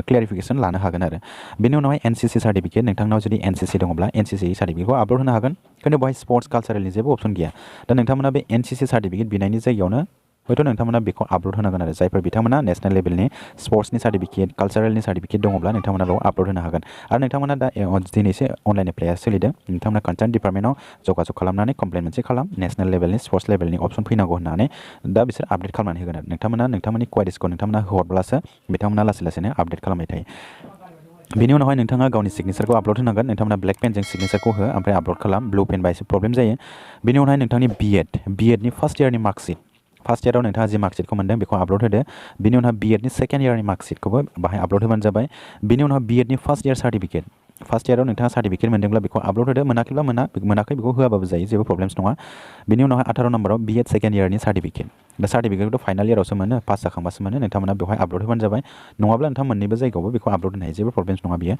क्लियारिफिकेसन लानो हागोन आरो बेनि उनावहाय NCC सार्टिफिकेट नोंथांनाव जुदि NCC दङब्ला NCC सार्टिफिकेटखौ आपल'ड होनो हागोन खिन्थु बेवहाय स्पर्ट्स कालचारेलनि जेबो अपसन गैया दा नोंथांमोना बे NCC सार्टिफिकेट बिनायनि जायगायावनो हयथ' नोंथांमोना बेखौ आपल'ड होनांगोन आरो जायफोर बिथांमोना नेशनेल लेभेलनि स्पर्ट्सनि सार्टिफिकेट कालचारेलनि सार्टिफिकेट दङब्ला नोंथांमोना बेयाव आपल'ड होनो हागोन आरो नोंथांमोना दा दिनैसो अनलाइन एप्लाइआ सोलिदों नोंथांमोना कनसार्न डिपार्टमेन्टआव जगाजग खालामनानै कमप्लेन मोनसे खालाम नेशनेल लेभेलनि स्पर्ट्स लेभेलनि अपसन फैनांगौ होननानै दा बिसोर आपडेट खालामनानै होगोन आरो नोंथांमोना नोंथांमोननि क्वारिसखौ नोंथांमोना हरब्लासो बिथांमोना लासै लासैनो आपडेट खालामबाय थायो बेनि उनावहाय नोंथाङा गावनि सिगनेचारखौ आपल'ड होनांगोन नोंथांमोना ब्लेक पेनजों सिगनेचारखौ हो ओमफ्राय आपल'ड खालाम ब्लु पेन बा एसे प्रब्लेम जायो बेनि उनावहाय नोंथांनि BEdनि फार्स्ट इयारनि मार्कशीट फार्स्ट इयाराव नोंथाङा जि मार्कशीटखौ मोनदों बेखौ आपल'ड होदो बिनि उनाव BEdनि सेकेन्ड इयारनि मार्कशीटखौबो बाहाय आपल'ड होबानो जाबाय बिनि उनाव BEdनि फार्स्ट इयार सार्टिफिकेट फार्स्ट इयाराव नोंथाङा सार्टिफिकेट मोनदोंब्ला बेखौ आपल'ड होदो मोनाखैब्ला मोनाखै बेखौ होआबाबो जायो जेबो प्रब्लेम्स नङा बिनि उनावहाय 18 नम्बराव BEd सेकेन्ड इयारनि सार्टिफिकेट दा सार्टिफिकेटखौथ' फाइनाल इयारावसो मोनो पास जाखांबासो मोनो नोंथांमोना बेवहाय आपल'ड होबानो जाबाय नङाब्ला नोंथां मोननैबो जायगायावबो बेखौ आपल'ड होनो हायो जेबो प्रब्लेम्स नङा बियो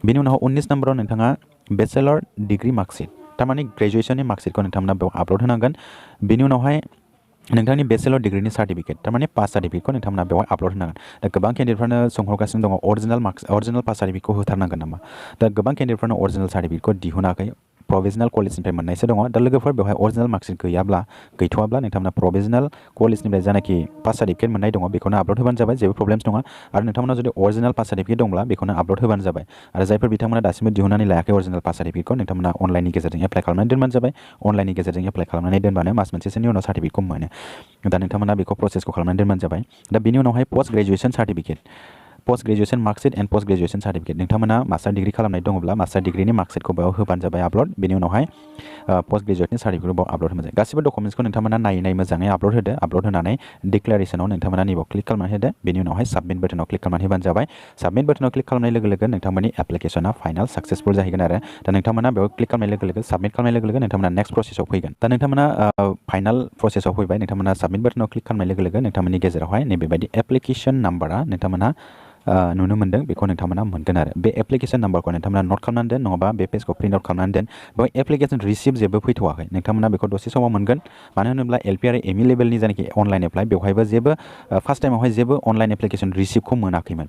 बिनि उनाव 19 नम्बराव नोंथाङा बेचेलर डिग्री मार्कशीट थारमाने ग्रेजुवेसननि मार्कशीटखौ नोंथांमोना बेयाव आपल'ड होनांगोन बिनि उनावहाय नोंथांनि बेचेलर डिग्रीनि सार्टिफिकेट थारमाने पास सार्टिफिकेटखौ नोंथांमोना बेवहाय आपल'ड होनांगोन दा गोबां केन्डिडेटफ्रानो सोंहरगासिनो दङ अरिजिनेल पास सार्टिफिकेटखौ होथारनांगोन नामा दा गोबां केन्डिडेटफ्रानो अरिजिनेल सार्टिफिकेटखौ दिहुनाखै प्रभिजनेल कलेजनिफ्राय मोननायसो दङ दा लोगोफोर बेवहाय अरिजिनेल मार्कशीट गैथ'वाब्ला नोंथांमोना प्रभिजनेल कलेजनिफ्राय जानाखि पास सार्टिफिकेट मोननाय दङ बेखौनो आपल'ड होबानो जाबाय जेबो प्रब्लेम्स नङा आरो नोंथांमोना जुदि अरिजिनेल पास सार्टिफिकेट दंब्ला बेखौनो आपल'ड होबानो जाबाय आरो जायफोर बिथांमोना दासिमबो दिहुननानै लायाखै अरिजिनेल पास सार्टिफिकेटखौ नोंथांमोना अनलाइननि गेजेरजों एप्लाइ खालामनानै दोनबानो जाबाय अनलाइननि गेजेरजों एप्लाइ खालामनानै दोनबानो मास मोनसेसोनि उनाव सार्टिफिकेटखौ मोनो दा नोंथांमोना बेखौ प्रसेसखौ खालामनानै दोनबानो जाबाय दा बिनि उनावहाय post graduation certificate post graduation marksheet end post graduation certificate नोंथांमोना मास्टार डिग्री खालामनाय दङब्ला मास्टार डिग्रीनि मार्कशीटखौ बेयाव होबानो जाबाय आपल'ड बेनि उनावहाय पोस्ट ग्रेजुएटनि सार्टिफिकेटखौ बेयाव आपल'ड होबानो जाबाय गासिबो डकुमेन्ट्सखौ नोंथांमोना नायै मोजाङै आपल'ड होदो आपल'ड होनानै डिक्लारेसनाव नोंथांमोना नैबाव क्लिक खालामनानै होदो बेनि उनावहाय साबमिट बाटनाव क्लिक खालामनानै होबानो जाबाय साबमिट बाटनाव क्लिक खालामनाय लोगो लोगो नोंथांमोननि एप्लिकेशना फाइनाल साक्सेसफुल जाहैगोन आरो दा नोंथांमोना बेयाव क्लिक खालामनाय लोगो लोगो साबमिट खालामनाय लोगो लोगो नोंथांमोना नेक्स्ट प्रसेसआव फैगोन दा नोंथांमोना फाइनाल प्रसेसआव फैबाय नोंथांमोना साबमिट बाटनाव क्लिक खालामनाय लोगो लोगो नोंथांमोननि गेजेरावहाय नैबेबायदि एप्लिकेशन नाम्बारा नोंथांमोना नुनो मोनदों बेखौ नोंथांमोना मोनगोन आरो बे एप्लिकेशन नाम्बारखौ नोंथांमोना नट खालामनानै दोन नङाबा बे पेजखौ प्रिन्ट आउट खालामनानै दोन बेयाव एप्लिकेशन रिसिभ जेबो फैथ'वाखै नोंथांमोना बेखौ दसे समाव मोनगोन मानो होनोब्ला एलपि आरो एमइ लेभेलनि जायनाखि अनलाइन एप्लाइ बेवहायबो जेबो फार्स्ट टाइमावहाय जेबो अनलाइन एप्लिकेशन रिसिभखौ मोनाखैमोन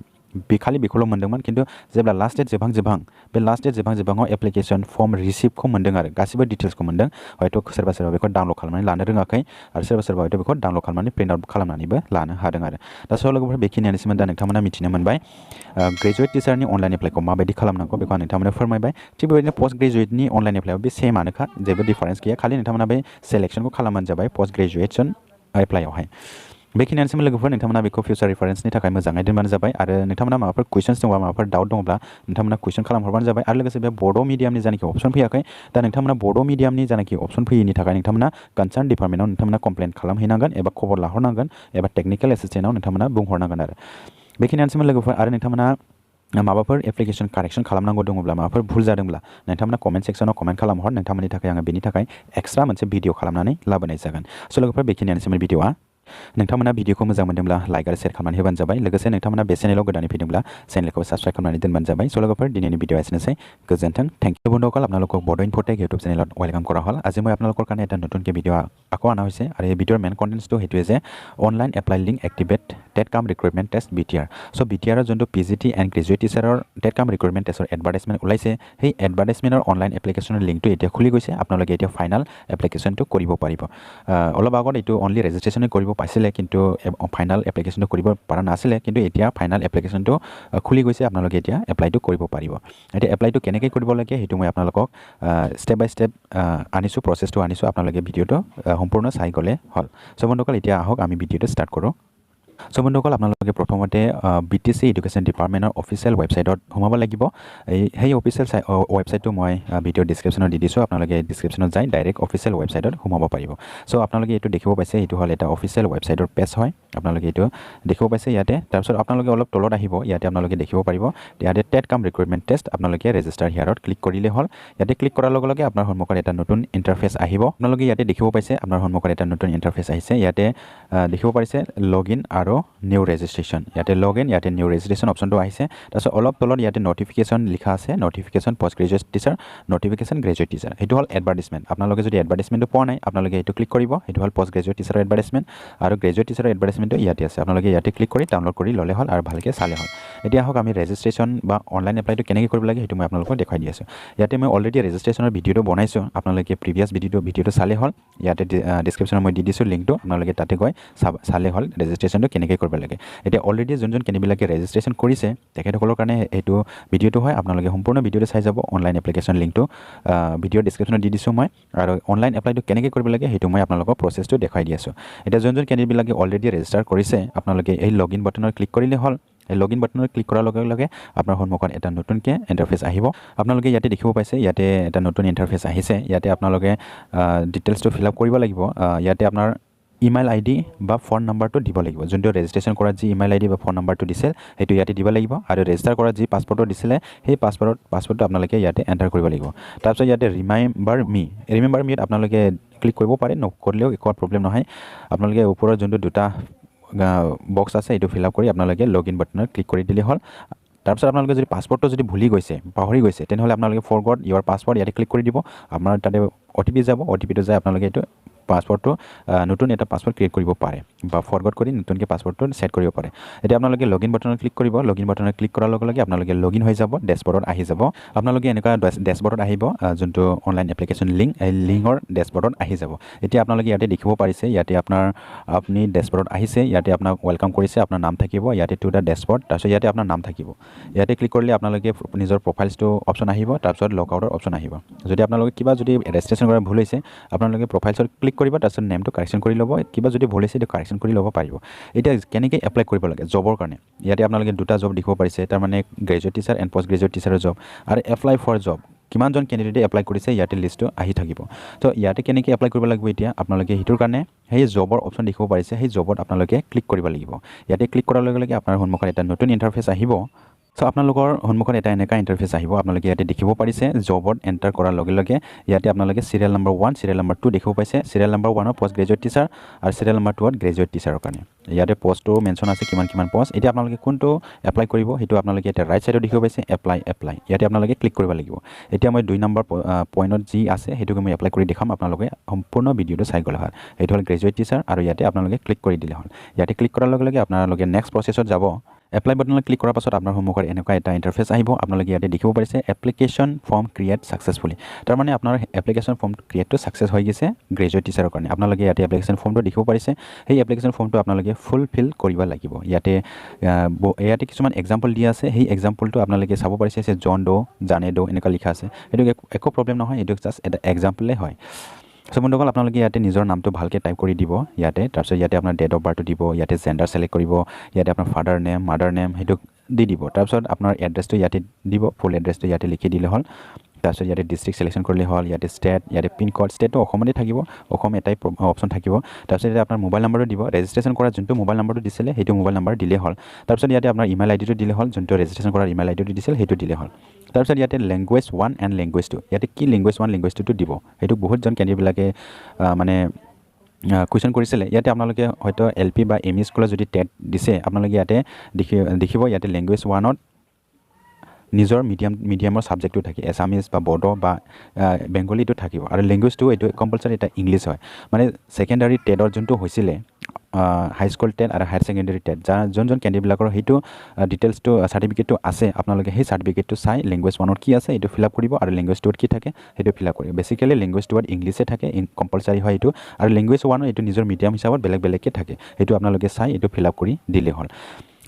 खालि बेखौल' मोनदोंमोन खिन्थु जेब्ला लास्ट डेट जोबहां बे लास्ट डेट जोबहां एप्लिकेशन फर्म रिसिभखौ मोनदों आरो गासिबो डिटेल्सखौ मोनदों हयथ' सोरबा बेखौ डाउनलड खालामनानै लानो रोङाखै आरो सोरबा हयथ' बेखौ डाउनलड खालामनानै प्रिन्ट आउट खालामनानैबो लानो हादों आरो दा स' लोगोफोर बेखिनियानोसैमोन दा नोंथांमोना मिथिनो मोनबाय ग्रेजुवेट टिचारनि अनलाइन एप्लाइखौ माबायदि खालामनांगौ बेखौ आं नोंथांमोननो फोरमायबाय थिग बेबायदिनो पोस्ट ग्रेजुवेटनि अनलाइन एप्लाइआव बे सेमानोखा जेबो डिफारेन्स गैया खालि नोंथांमोना बे सेलेक्शनखौ खालामबानो जाबाय पोस्ट ग्रेजुएसन एप्लाइआवहाय बेखिनियानोसैमोन लोगोफोर नोंथांमोना बेखौ फिउचार रिफारेन्सनि थाखाय मोजाङै दोनबानो जाबाय आरो नोंथांमोना माबाफोर कुइसन्स दंबा माबाफोर डाउट दंब्ला नोंथांमोना कुइसन खालामहरबानो जाबाय आरो लोगोसे बे बड' मिडियामनि जानाखि अपसन फैयाखै दा नोंथांमोना बड' मिडियामनि जानाखि अपसन फैयिनि थाखाय नोंथांमोना कनसार्न डिपार्टमेन्टआव नोंथांमोना कमप्लेन खालामहैनांगोन एबा खबर लाहरनांगोन एबा टेकनिकेल एसिस्टेन्टआव नोंथांमोना बुंहरनांगोन आरो बेखिनियानोसैमोन लोगोफोर आरो नोंथांमोना माबाफोर एप्लिकेशन कारेक्शन खालामनांगौ दङब्ला माबाफोर भुल जादोंब्ला नोंथांमोना कमेन्ट सेक्सनाव कमेन्ट खालामहर नोंथांमोननि थाखाय आङो बेनि थाखाय एक्सट्रा मोनसे भिडिअ खालामनानै लाबोनाय जागोन स' लोगोफोर बेखिनियानोसैमोन भिडिअआ नोंथांमोना भिडिअखौ मोजां मोनदोंब्ला लाइक आरो शेयार खालामनानै होबानो जाबाय लोगोसे नोंथांमोना बे चेनेलाव गोदानै फैदोंब्ला चेनेलखौ साबस्क्राइब खालामनानै दोनबानो जाबाय स' लोगोफोर दिनैनि ভিডিঅ' এসেছে গোজেন্থং থ্যাংক ইউ বন্ধুসকল আপোনালোকক বড়ো ইনফোটেক ইউটিউব চেনেলত ওয়েলকাম কৰা হ'ল আজি মই আপোনালোকৰ কাৰণে এটা নতুনকৈ ভিডিঅ' আকৌ অনা হৈছে আৰু এই ভিডিঅ'ৰ মেইন কণ্টেণ্টটো সেইটোৱে যে online apply link activate TET কাম ৰিক্ৰুটমেণ্ট টেষ্ট বিটিআৰ চ' বিটিআৰৰ যোনটো পিজিটি এণ্ড গ্ৰেজুৱেট টিচাৰৰ টেট কাম ৰিক্ৰুটমেণ্ট টেষ্টৰ এডভাৰটাইজমেণ্ট ওলাইছে সেই এডভাৰটাইজমেণ্টৰ অনলাইন এপ্লিকেশ্যনৰ লিংকটো এতিয়া খুলি গৈছে আপোনালোকে এতিয়া ফাইনেল এপ্লিকেশ্যনটো কৰিব পাৰিব অলপ আগত এইটো অনলি ৰেজিষ্ট্ৰেশ্যনে কৰিব পাইছিলে কিন্তু ফাইনেল এপ্লিকেশ্যনটো কৰিব পৰা নাছিলে কিন্তু এতিয়া ফাইনেল এপ্লিকেশ্যনটো খুলি গৈছে আপোনালোকে এতিয়া এপ্লাইটো কৰিব পাৰিব এতিয়া এপ্লাইটো কেনেকৈ কৰিব লাগে সেইটো মই আপোনালোকক ষ্টেপ বাই ষ্টেপ আনিছোঁ প্ৰচেছটো আনিছোঁ আপোনালোকে ভিডিঅ'টো সম্পূৰ্ণ চাই গ'লে হ'ল চ' বন্ধুসকল এতিয়া আহক আমি ভিডিঅ'টো ষ্টাৰ্ট কৰোঁ চ' বন্ধুসকল আপোনালোকে প্ৰথমতে BTC এডুকেশ্যন ডিপাৰ্টমেণ্টৰ অফিচিয়েল ৱেবছাইটত সোমাব লাগিব সেই অফিচিয়েল ৱেবছাইটটো মই ভিডিঅ' ডিছক্ৰিপশ্যনত দি দিছোঁ আপোনালোকে ডিছক্ৰিপশ্যনত যাই ডাইৰেক্ট অফিচিয়েল ৱেবছাইটত সোমাব পাৰিব চ' আপোনালোকে এইটো দেখিব পাইছে এইটো হ'ল এটা অফিচিয়েল ৱেবছাইটৰ পেজ হয় আপোনালোকে এইটো দেখিব পাইছে ইয়াতে তাৰপিছত আপোনালোকে অলপ তলত আহিব ইয়াতে আপোনালোকে দেখিব পাৰিব ইয়াতে টেট কাম ৰিক্ৰুটমেণ্ট টেষ্ট আপোনালোকে ৰেজিষ্টাৰ হিয়াৰত ক্লিক কৰিলে হ'ল ইয়াতে ক্লিক কৰাৰ লগে লগে আপোনাৰ সন্মুখত এটা নতুন ইণ্টাৰফেচ আহিব আপোনালোকে ইয়াতে দেখিব পাইছে আপোনাৰ সন্মুখত এটা নতুন ইণ্টাৰফেচ আহিছে ইয়াতে দেখিব পাৰিছে লগ ইন আৰু নিউ ৰেজিষ্ট্ৰেশ্যন ইয়াতে লগ ইন ইয়াতে নিউ ৰেজিষ্ট্ৰেশ্যন অপশ্যনটো আহিছে তাৰপিছত অলপ তলত ইয়াতে নটিফিকেশ্যন লিখা আছে notification post graduate teacher notification graduate teacher সেইটো হ'ল এডভাৰটাইজমেণ্ট আপোনালোকে যদি এডভাৰটাইজমেণ্টটো পোৱা নাই আপোনালোকে এইটো ক্লিক কৰিব সেইটো হ'ল পোষ্ট গ্ৰেজুৱেট টিচাৰৰ এডভাৰটাইজমেণ্ট আৰু গ্ৰেজুৱেট টিচাৰৰ এডভাৰটাইজমেণ্টটো ইয়াতে আছে আপোনালোকে ইয়াতে ক্লিক কৰি ডাউনলোড কৰি ল'লে হ'ল আৰু ভালকৈ চালে হ'ল এতিয়া আহক আমি ৰেজিষ্ট্ৰেশ্যন বা অনলাইন এপ্লাইটো কেনেকৈ কৰিব লাগে সেইটো মই আপোনালোকক দেখুৱাই দি আছোঁ ইয়াতে মই অলৰেডি ৰেজিষ্ট্ৰেশ্যনৰ ভিডিঅ'টো বনাইছোঁ আপোনালোকে প্ৰিভিয়াছ ভিডিঅ'টো চালে হ'ল ইয়াতে ডিছক্ৰিপশ্যনত মই দি দিছোঁ লিংকটো আপোনালোকে তাতে গৈ চালে হ'ল ৰেজিষ্ট্ৰেশ্যনটো কেনেকৈ কৰিব লাগে এতিয়া অলৰেডি যোনজন কেণ্ডিডেটবিলাকে ৰেজিষ্ট্ৰেশ্যন কৰিছে তেখেতসকলৰ কাৰণে এইটো ভিডিঅ'টো হয় আপোনালোকে সম্পূৰ্ণ ভিডিঅ'টো চাই যাব অনলাইন এপ্লিকেশ্যন লিংকটো ভিডিঅ' ডিছক্ৰিপশ্যনত দি দিছোঁ মই আৰু অনলাইন এপ্লাইটো কেনেকৈ কৰিব লাগে সেইটো মই আপোনালোকক প্ৰচেছটো দেখাই দি আছোঁ এতিয়া যোনজন কেণ্ডিডেটবিলাকে অলৰেডি ৰেজিষ্টাৰ কৰিছে আপোনালোকে এই লগ ইন বাটনত ক্লিক কৰিলে হ'ল এই লগ ইন বাটনত ক্লিক কৰাৰ লগে লগে আপোনাৰ সন্মুখত এটা নতুনকৈ ইণ্টাৰফেচ আহিব আপোনালোকে ইয়াতে দেখিব পাইছে ইয়াতে এটা নতুন ইণ্টাৰফেচ আহিছে ইয়াতে আপোনালোকে ডিটেইলছটো ফিল আপ কৰিব লাগিব ইয়াতে আপোনাৰ ইমেইল আইডি বা ফোন নাম্বাৰটো দিব লাগিব যোনটো ৰেজিষ্ট্ৰেশ্যন কৰাত যি ইমেইল আইডি বা ফোন নাম্বাৰটো দিছিল সেইটো ইয়াতে দিব লাগিব আৰু ৰেজিষ্টাৰ কৰাত যি পাছপৰ্টটো দিছিলে সেই পাছপৰ্টটো আপোনালোকে ইয়াতে এণ্টাৰ কৰিব লাগিব তাৰপিছত ইয়াতে ৰিমেম্বাৰ মিত আপোনালোকে ক্লিক কৰিব পাৰে নকৰিলেও একো প্ৰব্লেম নহয় আপোনালোকে ওপৰত যোনটো দুটা বক্স আছে এইটো ফিল আপ কৰি আপোনালোকে লগ ইন বাটনত ক্লিক কৰি দিলে হ'ল তাৰপিছত আপোনালোকে যদি পাছপৰ্টটো যদি ভুলি গৈছে পাহৰি গৈছে তেনেহ'লে আপোনালোকে ফৰগট ইয়ৰ পাছপৰ্ট ইয়াতে ক্লিক কৰি দিব আপোনাৰ তাতে OTP যাব OTPটো যায় আপোনালোকে এইটো পাছপৰ্টটো নতুন এটা পাছপৰ্ট ক্ৰিয়েট কৰিব পাৰে বা ফৰগট কৰি নতুনকৈ পাছপৰ্টটো ছেট কৰিব পাৰে এতিয়া আপোনালোকে লগ ইন বাটনত ক্লিক কৰিব লগ ইন বাটনত ক্লিক কৰাৰ লগে লগে আপোনালোকে লগ ইন হৈ যাব ডেছবৰ্ডত আহি যাব আপোনালোকে এনেকুৱা ডেছবৰ্ডত আহিব যোনটো অনলাইন এপ্লিকেশ্যন লিংক এই লিংকৰ ডেছবৰ্ডত আহি যাব এতিয়া আপোনালোকে ইয়াতে দেখিব পাৰিছে ইয়াতে আপুনি ডেছবৰ্ডত আহিছে ইয়াতে আপোনাক ৱেলকাম কৰিছে আপোনাৰ নাম থাকিব ইয়াতে টু দ্য ডেছবৰ্ড তাৰপিছত ইয়াতে আপোনাৰ নাম থাকিব ইয়াতে ক্লিক কৰিলে আপোনালোকে নিজৰ প্ৰফাইলছটো অপশ্যন আহিব তাৰপিছত লগ আউটৰ অপশ্যন আহিব যদি আপোনালোকে কিবা যদি ৰেজিষ্ট্ৰেশ্যন কৰা ভুল হৈছে আপোনালোকে প্ৰফাইলছত ক্লিক কৰিব তাৰপিছত নেমটো কাৰেকশ্যন কৰি ল'ব কিবা যদি ভুল হৈছে এইটো কাৰেকশ্যন কৰি ল'ব পাৰিব এতিয়া কেনেকৈ এপ্লাই কৰিব লাগে জবৰ কাৰণে ইয়াতে আপোনালোকে দুটা জব দেখিব পাৰিছে তাৰমানে graduate teacher and post graduate টিচাৰৰ জব আৰু এপ্লাই ফৰ জব কিমানজন কেণ্ডিডেটে এপ্লাই কৰিছে ইয়াতে লিষ্টটো আহি থাকিব তো ইয়াতে কেনেকৈ এপ্লাই কৰিব লাগিব এতিয়া আপোনালোকে সেইটোৰ কাৰণে সেই জবৰ অপশ্যন দেখিব পাৰিছে সেই জবত আপোনালোকে ক্লিক কৰিব লাগিব ইয়াতে ক্লিক কৰাৰ লগে লগে আপোনাৰ সন্মুখত এটা নতুন ইণ্টাৰফেচ আহিব সো আপোনালোকৰ সন্মুখত এটা এনেকা ইন্টাৰফেস আহিব আপোনালোকে ইয়াতে দেখিব পাৰিছে জবত এন্টাৰ কৰাৰ লগে লগে ইয়াতে আপোনালোকে সিৰিয়াল নম্বৰ 1 সিৰিয়াল নম্বৰ 2 দেখিব পাইছে serial number 1 post graduate teacher আৰু সিৰিয়াল নম্বৰ 2 গ্ৰেজুৱেট টিচাৰৰ কাৰণে ইয়াতে পোষ্টটো মেনশন আছে কিমান পোষ্ট এতিয়া আপোনালোকে কোনটো এপ্লাই কৰিব হেতু আপোনালোকে এটা ৰাইট সাইডত দেখিব পাইছে এপ্লাই ইয়াতে আপোনালোকে ক্লিক কৰিব লাগিব এতিয়া মই 2 নম্বৰ পইণ্টত যি আছে হেতুকে মই এপ্লাই কৰি দেখাম আপোনালোকে সম্পূৰ্ণ ভিডিওটো চাই গলে হয় এটো হল গ্ৰেজুৱেট টিচাৰ আৰু ইয়াতে আপোনালোকে ক্লিক কৰি দিলে হল ইয়াতে ক্লিক কৰাৰ লগে লগে আপোনালোকে নেক্সট প্ৰসেছত যাব এপ্লাই বাটনত ক্লিক কৰাৰ পাছত আপোনাৰ সন্মুখত এনেকুৱা এটা ইন্টাৰফেস আহিব আপোনালোকে ইয়াতে দেখিব পাৰিছে এপ্লিকেশন ফৰ্ম ক্ৰিয়েট সাকসেসফুলি তাৰ মানে আপোনাৰ এপ্লিকেশন ফৰ্মটো ক্ৰিয়েটটো সাকসেস হৈ গৈছে গ্ৰেজুৱেট টিচাৰৰ কাৰণে আপোনালোকে ইয়াতে এপ্লিকেশন ফৰ্মটো দেখিব পাৰিছে সেই এপ্লিকেশন ফৰ্মটো আপোনালোকে ফুলফিল কৰিব লাগিব ইয়াতে কিছুমান এক্সাম্পল দিয়া আছে সেই এক্সাম্পলটো আপোনালোকে চাব পাৰিছে যে জন ডো জানে ডো এনেকা লিখা আছে এটো একো প্ৰবলেম নহয় এটো জাস্ট এটা এক্সাম্পলে হয় সো বন্ধুসকল আপোনালোকে ইয়াতে নিজৰ নামটো ভালকৈ টাইপ কৰি দিব ইয়াতে তাৰপিছত ইয়াতে আপোনাৰ ডেট অফ বাৰ্থটো দিব ইয়াতে জেন্ডাৰ সিলেক্ট কৰিব ইয়াতে আপোনাৰ ফাদাৰ নেম মাদাৰ নেম হেতু দি দিব তাৰপিছত আপোনাৰ এড্ৰেছটো ইয়াতে দিব ফুল এড্ৰেছটো ইয়াতে লিখি দিলে হ'ল তাৰপিছত ইয়াতে ডিস্ট্ৰিক্ট সিলেকশন কৰিলে হ'ল ইয়াতে ষ্টেট ইয়াতে পিন কোড ষ্টেটটো অসমতে থাকিব অসম এটাই অপচন থাকিব তাৰপিছত ইয়াতে আপোনাৰ মোবাইল নম্বৰটো দিব ৰেজিষ্ট্ৰেচন কৰা যোনটো মোবাইল নম্বৰটো দিছিলে হেতু মোবাইল নম্বৰ দিলে হ'ল তাৰপিছত ইয়াতে আপোনাৰ ইমেইল আইডিটো দিলে হ'ল যোনটো ৰেজিষ্ট্ৰেচন কৰাৰ ইমেইল আইডিটো দিছিল হেতু দিলে হ'ল তাৰপিছত ইয়াতে ল্যাঙ্গুৱেজ 1 এণ্ড ল্যাঙ্গুৱেজ 2 ইয়াতে কি ল্যাঙ্গুৱেজ 1 ল্যাঙ্গুৱেজ 2 টো দিব হেতু বহুতজন ক্যান্ডিডেটবিলাকে মানে কুৱেশ্যন কৰিছিলে ইয়াতে আপোনালোকে হয়তো এলপি বা এমই স্কুলত যদি টেট দিছে আপোনালোকে ইয়াতে দেখিব ইয়াতে ল্যাঙ্গুৱেজ 1 ত নিজৰ মিডিয়ামৰ সাবজেক্টটো থাকে এছামিজ বা বড়ো বা বেংগলীটো থাকিব আৰু ল্যাঙ্গুৱেজ 2 এটো কম্পালসৰি এটা ইংলিশ হয় মানে সেকেন্ডাৰী টেটৰ যোনটো হৈছিলে হাই স্কুল টেট আৰু হায়াৰ সেকেন্ডাৰী টেট যোনজন ক্যান্ডিডেটবিলাকৰ হেতু ডিটেইলছটো সাৰ্টিফিকেটটো আছে আপোনালোকে সেই সাৰ্টিফিকেটটো চাই ল্যাঙ্গুৱেজ 1 ত কি আছে এটো ফিল আপ কৰিব আৰু ল্যাঙ্গুৱেজ 2 ত কি থাকে হেতু ফিল আপ কৰিব বেসিক্যালি ল্যাঙ্গুৱেজ 2 ত ইংলিশে থাকে কম্পালসৰি হয় এটো আৰু ল্যাঙ্গুৱেজ 1 ত এটো নিজৰ মিডিয়াম হিচাপত বেলেগকে থাকে হেতু আপোনালোকে চাই এটো ফিল আপ কৰি দিলে হ'ল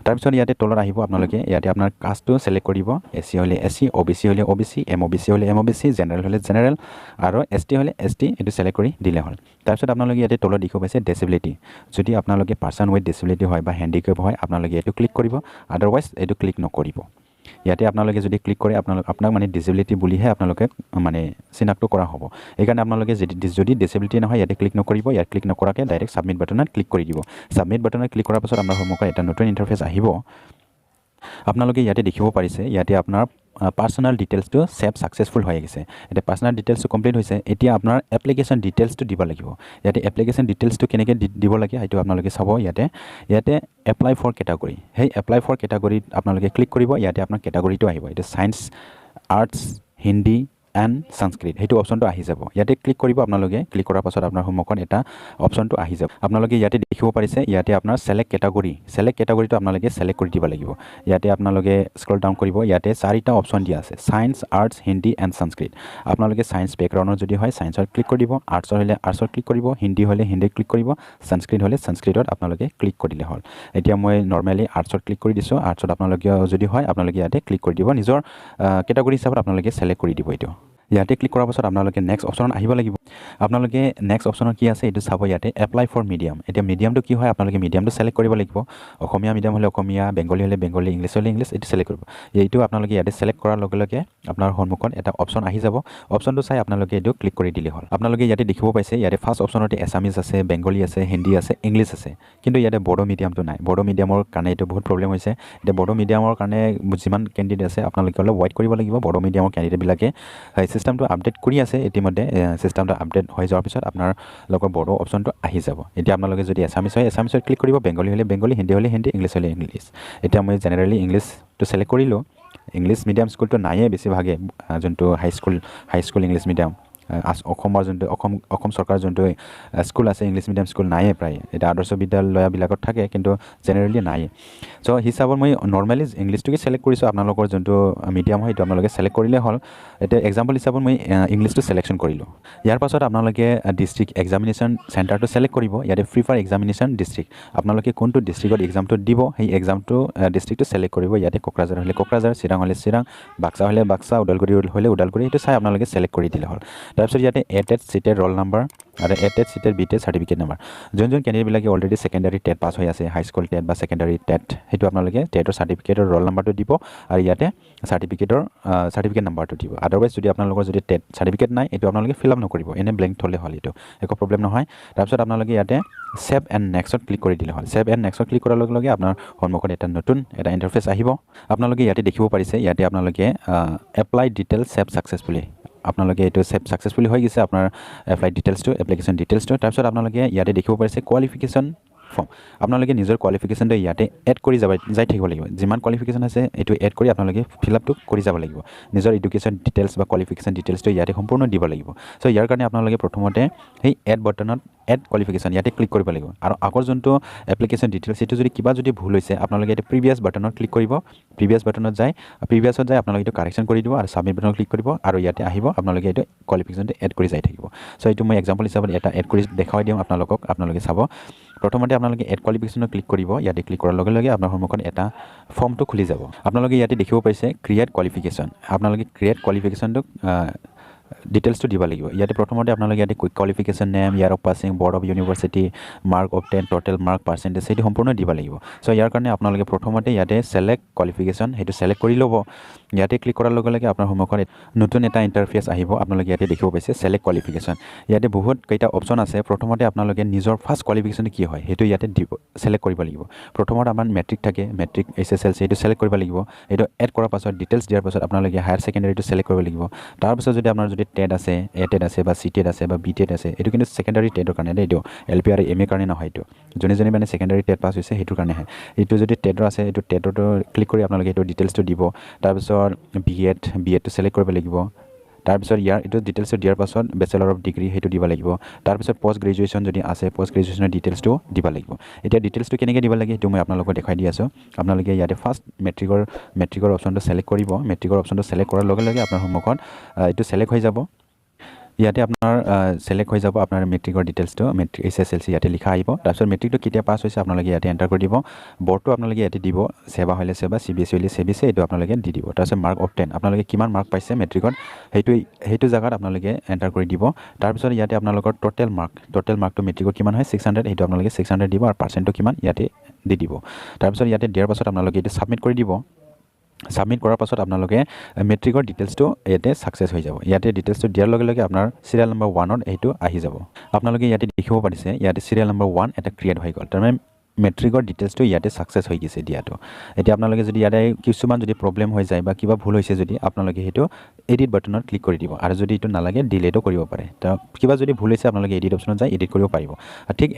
তাৰপিছত ইয়াতে তলত আহিব আপোনালোকে ইয়াতে আপোনাৰ কাষ্টটো সিলেক্ট কৰিব এসসি হলে এসসি ওবিসি হলে ওবিসি এমওবিসি হলে এমওবিসি জেনাৰেল হলে জেনাৰেল আৰু এসটি হলে এসটি এটো সিলেক্ট কৰি দিলে হ'ল তাৰপিছত আপোনালোকে ইয়াতে তলত দেখিব পাইছে ডিসেবিলিটি যদি আপোনালোকে পাৰ্সন উইথ ডিসেবিলিটি হয় বা হ্যান্ডিক্যাপ হয় আপোনালোকে এটো ক্লিক কৰিব আদাৰৱাইজ এটো ক্লিক নকৰিব ইয়াতে আপোনালোকে যদি ক্লিক কৰে আপোনাক মানে ডিসেবিলিটি বুলিহে আপোনালোকে মানে চিনাক্ত কৰা হ'ব এই কাৰণে আপোনালোকে যদি ডিসেবিলিটি নহয় ইয়াতে ক্লিক নকৰিব ইয়াত ক্লিক নকৰাকে ডাইৰেক্ট সাবমিট বাটনত ক্লিক কৰি দিব সাবমিট বাটনত ক্লিক কৰাৰ পাছত আপোনাৰ সন্মুখত এটা নতুন ইন্টাৰফেস আহিব আপোনালোকে ইয়াতে দেখিব পাৰিছে ইয়াতে আপোনাৰ পাৰ্সোনাল ডিটেইলছটো সেভ সাকসেসফুল হৈ গৈছে এটা পাৰ্সোনাল ডিটেইলছটো কমপ্লিট হৈছে এতিয়া আপোনাৰ এপ্লিকেশন ডিটেইলছটো দিব লাগিব ইয়াতে এপ্লিকেশন ডিটেইলছটো কেনেকৈ দিব লাগে হেতু আপোনালোকে চাব ইয়াতে এপ্লাই ফৰ ক্যাটাগৰী সেই এপ্লাই ফৰ ক্যাটাগৰীত আপোনালোকে ক্লিক কৰিব ইয়াতে আপোনাৰ ক্যাটাগৰীটো আহিব এটা সায়েন্স আৰ্টস হিন্দী এণ্ড সংস্কৃত হেতু অপশনটো আহি যাব ইয়াতে ক্লিক কৰিব আপোনালোকে ক্লিক কৰাৰ পাছত আপোনাৰ সন্মুখত এটা অপশনটো আহি যাব আপোনালোকে ইয়াতে দেখিব পাৰিছে ইয়াতে আপোনাৰ সিলেক্ট ক্যাটাগৰীটো আপোনালোকে সিলেক্ট কৰি দিব লাগিব ইয়াতে আপোনালোকে স্ক্ৰল ডাউন কৰিব ইয়াতে চাৰিটা অপশন দিয়া আছে সায়েন্স আৰ্টস হিন্দী এণ্ড সংস্কৃত আপোনালোকে সায়েন্স বেকগ্ৰাউণ্ডৰ যদি হয় সায়েন্সত ক্লিক কৰি দিব আৰ্টছৰ হলে আৰ্টছত ক্লিক কৰিব হিন্দী হলে হিন্দীত ক্লিক কৰিব সংস্কৃত হলে সংস্কৃতত আপোনালোকে ক্লিক কৰিলে হ'ল এতিয়া মই নৰমালি আৰ্টছত ক্লিক কৰি দিছো আৰ্টছত আপোনালোকে যদি হয় আপোনালোকে ইয়াতে ক্লিক কৰি দিব নিজৰ ক্যাটাগৰী হিচাপত আপোনালোকে সিলেক্ট কৰি দিব এটো ইয়াতে ক্লিক কৰাৰ পাছত আপোনালোকে নেক্সট অপশন আহিব লাগিব আপোনালোকে নেক্সট অপশনৰ কি আছে এটো চাব ইয়াতে এপ্লাই ফৰ মিডিয়াম এতিয়া মিডিয়ামটো কি হয় আপোনালোকে মিডিয়ামটো সিলেক্ট কৰিব লাগিব অসমীয়া মিডিয়াম হলে অসমীয়া বেংগলী হলে বেংগলী ইংলিছ হলে ইংলিছ এটো সিলেক্ট কৰিব এইটো আপোনালোকে ইয়াতে সিলেক্ট কৰাৰ লগে লগে আপোনাৰ সন্মুখত এটা অপশন আহি যাব অপশনটো চাই আপোনালোকে এটো ক্লিক কৰি দিলে হ'ল আপোনালোকে ইয়াতে দেখিব পাইছে ইয়াতে ফাৰ্স্ট অপশনতে এছামিজ আছে বেংগলী আছে হিন্দী আছে ইংলিছ আছে কিন্তু ইয়াতে বড়ো মিডিয়ামটো নাই বড়ো মিডিয়ামৰ কাৰণে এটো বহুত প্ৰবলেম হৈছে এটা বড়ো মিডিয়ামৰ কাৰণে যিমান ক্যান্ডিডেট আছে আপোনালোকে অলপ ওয়েট কৰিব লাগিব বড়ো মিডিয়ামৰ ক্যান্ডিডেট বিলাকে সিস্টেমটো আপডেট কৰি আছে ইতিমধ্যে সিস্টেমটো আপডেট হৈ যোৱাৰ পিছত আপোনাৰ লগৰ বড়ো অপশনটো আহি যাব এতিয়া আপোনালোকে যদি এছামিজ হয় এছামিজত ক্লিক কৰিব বেংগলী হলে বেংগলী হিন্দী হলে হিন্দী ইংলিছ হলে ইংলিছ এতিয়া মই জেনাৰেলি ইংলিছটো সিলেক্ট কৰিলো ইংলিছ মিডিয়াম স্কুলটো নাইয়ে বেছিভাগে যোনটো হাই স্কুল ইংলিছ মিডিয়াম অসমৰ যোনটো অসম চৰকাৰ যোনটো স্কুল আছে ইংলিছ মিডিয়াম স্কুল নাইয়ে প্ৰায় এটা আদৰ্শ বিদ্যালয়বিলাকত থাকে কিন্তু জেনাৰেলি নাই সো হিচাপত মই নৰমালি ইংলিছটোকে সিলেক্ট কৰিছো আপোনালোকৰ যোনটো মিডিয়াম হয় এটো আপোনালোকে সিলেক্ট কৰিলে হ'ল এটা এক্সাম্পল হিচাপত মই ইংলিছটো সিলেকশন কৰিলো ইয়াৰ পাছত আপোনালোকে ডিস্ট্ৰিক্ট এক্সামিনেশন সেন্টাৰটো সিলেক্ট কৰিব ইয়াতে ফ্ৰী ফৰ এক্সামিনেশন ডিস্ট্ৰিক্ট আপোনালোকে কোনটো ডিস্ট্ৰিক্টত এক্সামটো দিব সেই এক্সামটো ডিস্ট্ৰিক্টটো সিলেক্ট কৰিব ইয়াতে কোকৰাঝাৰ হলে কোকৰাঝাৰ চিৰাং হলে চিৰাং বাক্সা হলে বাক্সা উদালগুৰি হলে উদালগুৰি এটো চাই আপোনালোকে সিলেক্ট কৰি দিলে হ'ল তাৰপিছত ইয়াতে এটেড চিটেড ৰোল নাম্বাৰ আৰু এটেড চিটেড বিটেড চাৰ্টিফিকেট নাম্বাৰ যোন কেণ্ডিডেটবিলাকে অলৰেডি সেকেন্ডাৰী টেট পাছ হৈ আছে হাই স্কুল টেট বা সেকেন্ডাৰী টেট সেইটো আপোনালোকে টেটৰ চাৰ্টিফিকেটৰ ৰোল নাম্বাৰটো দিব আৰু ইয়াতে চাৰ্টিফিকেট নাম্বাৰটো দিব আদাৰৱাইজ যদি আপোনালোকৰ যদি টেট চাৰ্টিফিকেট নাই এইটো আপোনালোকে ফিল আপ নকৰিব এনে ব্লেংক থলে হ'ল এইটো একো প্ৰব্লেম নহয় তাৰপিছত আপোনালোকে ইয়াতে সেভ এণ্ড নেক্সট ক্লিক কৰি দিলে হ'ল সেভ এণ্ড নেক্সট ক্লিক কৰাৰ লগে লগে আপোনাৰ সন্মুখত এটা নতুন এটা ইণ্টাৰফেচ আহিব আপোনালোকে ইয়াতে দেখিব পাৰিছে ইয়াতে আপোনালোকে এপ্লাই ডিটেইল সেভ সাকসেসফুলি আপোনালোকে এইটো সেভ সাকসেসফুলি হৈ গৈছে আপোনাৰ এপ্লাই ডিটেইলছটো এপ্লিকেশ্যন ডিটেইলছটো তাৰপিছত আপোনালোকে ইয়াতে দেখিব পাৰিছে কোৱালিফিকেশ্যন ফৰ্ম আপোনালোকে নিজৰ কোৱালিফিকেশ্যনটো ইয়াতে এড কৰি যাই থাকিব লাগিব যিমান কোৱালিফিকেশ্যন আছে এইটো এড কৰি আপোনালোকে ফিল আপটো কৰি যাব লাগিব নিজৰ এডুকেশ্যন ডিটেইলছ বা কোৱালিফিকেশ্যন ডিটেইলছটো ইয়াতে সম্পূৰ্ণ দিব লাগিব সো ইয়াৰ কাৰণে আপোনালোকে প্ৰথমতে সেই এড বাটনত এড কোৱালিফিকেশ্যন ইয়াতে ক্লিক কৰিব লাগিব আৰু আগৰ যোনটো এপ্লিকেশ্যন ডিটেইলছ সেইটো যদি কিবা যদি ভুল হৈছে আপোনালোকে এটা প্ৰিভিয়াছ বাটনত ক্লিক কৰিব প্ৰিভিয়াছ বাটনত যায় প্ৰিভিয়াছত যায় আপোনালোকে এইটো কাৰেকশ্যন কৰি দিব আৰু সাবমিট বাটনত ক্লিক কৰিব আৰু ইয়াতে আহিব আপোনালোকে এইটো কোৱালিফিকেশ্যনটো এড কৰি যাই থাকিব সো এইটো মই এক্সাম্পল হিচাপত এটা এড কৰি দেখাই দিম আপোনালোকে চাব প্ৰথমতে আপোনালোকে এড কোৱালিফিকেশ্যনত ক্লিক কৰিব ইয়াতে ক্লিক কৰাৰ লগে লগে আপোনাৰ সন্মুখত এটা ফৰ্মটো খুলি যাব আপোনালোকে ইয়াতে দেখিব পাইছে ক্ৰিয়েট কোৱালিফিকেশ্যন আপোনালোকে ক্ৰিয়েট কোৱালিফিকেশ্যনটো ডিটেইলছটো দিব লাগিব ইয়াতে প্ৰথমতে আপোনালোকে ইয়াতে qualification name year of passing board of university mark of 10 total mark percentage সেইটো সম্পূৰ্ণ দিব লাগিব সো ইয়াৰ কাৰণে আপোনালোকে প্ৰথমতে ইয়াতে সিলেক্ট কোৱালিফিকেশ্যন সেইটো সিলেক্ট কৰি ল'ব ইয়াতে ক্লিক কৰাৰ লগে লগে আপোনাৰ সন্মুখত নতুন এটা ইণ্টাৰফেচ আহিব আপোনালোকে ইয়াতে দেখিব পাইছে সিলেক্ট কোৱালিফিকেশ্যন ইয়াতে বহুত কেইটা অপচন আছে প্ৰথমতে আপোনালোকে নিজৰ ফাৰ্ষ্ট কোৱালিফিকেশ্যন কি হয় সেইটো ইয়াতে দিব সিলেক্ট কৰিব লাগিব প্ৰথমত আমাৰ মেট্ৰিক থাকে মেট্ৰিক SSLC সেইটো সিলেক্ট কৰিব লাগিব এইটো এড কৰাৰ পাছত ডিটেইলছ দিয়াৰ পাছত আপোনালোকে হায়াৰ সেকেন্ডাৰীটো সিলেক্ট কৰিব লাগিব তাৰ পাছত যদি আপোনাৰ যদি টেট আছে এটেড আছে বা সিটেড আছে বা বিটেড আছে এইটো কিন্তু সেকেন্ডাৰী টেটৰ কাৰণে এইটো LP আৰু MA কাৰণে নহয় এইটো যোনে মানে সেকেন্ডাৰী টেট পাছ হৈছে সেইটোৰ কাৰণেহে এইটো যদি টেটৰ আছে এইটো টেটৰটো ক্লিক কৰি আপোনালোকে এইটো ডিটেইলছটো দিব তাৰপিছত বিএডটো সিলেক্ট কৰিব লাগিব তাৰপিছত ইয়াৰ এইটো ডিটেইলছটো দিয়াৰ পাছত বেচেলৰ অফ ডিগ্ৰী সেইটো দিব লাগিব তাৰপিছত পোষ্ট গ্ৰেজুৱেশ্যন যদি আছে পোষ্ট গ্ৰেজুৱেশ্যনৰ ডিটেইলছটো দিব লাগিব এতিয়া ডিটেইলছটো কেনেকৈ দিব লাগে সেইটো মই আপোনালোকক দেখাই দি আছোঁ আপোনালোকে ইয়াতে ফাৰ্ষ্ট মেট্ৰিকৰ অপশ্যনটো সিলেক্ট কৰিব মেট্ৰিকৰ অপশ্যনটো সিলেক্ট কৰাৰ লগে লগে আপোনাৰ সন্মুখত এইটো সিলেক্ট হৈ যাব ইয়াতে আপোনাৰ সিলেক্ট হৈ যাব আপোনাৰ মেট্ৰিকৰ ডিটেইলছটো মেট্ৰিক SSLC ইয়াতে লিখা আহিব তাৰপিছত মেট্ৰিকটো কেতিয়া পাছ হৈছে আপোনালোকে ইয়াতে এণ্টাৰ কৰি দিব বৰ্ডটো আপোনালোকে ইয়াতে দিব সেৱা হ'লে সেৱা CBSE হ'লে CBSE এইটো আপোনালোকে দি দিব তাৰপিছত মাৰ্ক অফ 10 আপোনালোকে কিমান মাৰ্ক পাইছে মেট্ৰিকত সেইটো জায়গাত আপোনালোকে এণ্টাৰ কৰি দিব তাৰপিছত ইয়াতে আপোনালোকৰ টোটেল মাৰ্কটো মেট্ৰিকত কিমান হয় 600 সেইটো আপোনালোকে 600 দিব আৰু পাৰ্চেণ্টটো কিমান ইয়াতে দি দিব তাৰপিছত ইয়াতে দিয়াৰ পাছত আপোনালোকে এইটো সাবমিট কৰি দিব সাবমিট কৰাৰ পাছত আপোনালোকে মেট্ৰিকৰ ডিটেইলছটো ইয়াতে সাকসেস হৈ যাব ইয়াতে ডিটেইলছটো দিয়াৰ লগে লগে আপোনাৰ সিৰিয়াল নম্বৰ 1ত এইটো আহি যাব আপোনালোকে ইয়াতে দেখিব পাৰিছে ইয়াতে সিৰিয়াল নম্বৰ 1 এটা ক্ৰিয়েট হৈ গ'ল তাৰমানে মেট্ৰিকৰ ডিটেইলছটো ইয়াতে সাকসেস হৈ গৈছে দিয়াটো এতিয়া আপোনালোকে যদি ইয়াতে কিছুমান যদি প্ৰবলেম হৈ যায় বা কিবা ভুল হৈছে যদি আপোনালোকে সেইটো এডিট বাটনত ক্লিক কৰি দিব আৰু যদি এইটো নালাগে ডিলিটও কৰিব পাৰে তো কিবা যদি ভুল হৈছে আপোনালোকে এডিট অপশ্যনত যায় এডিট কৰিব পাৰিব ঠিক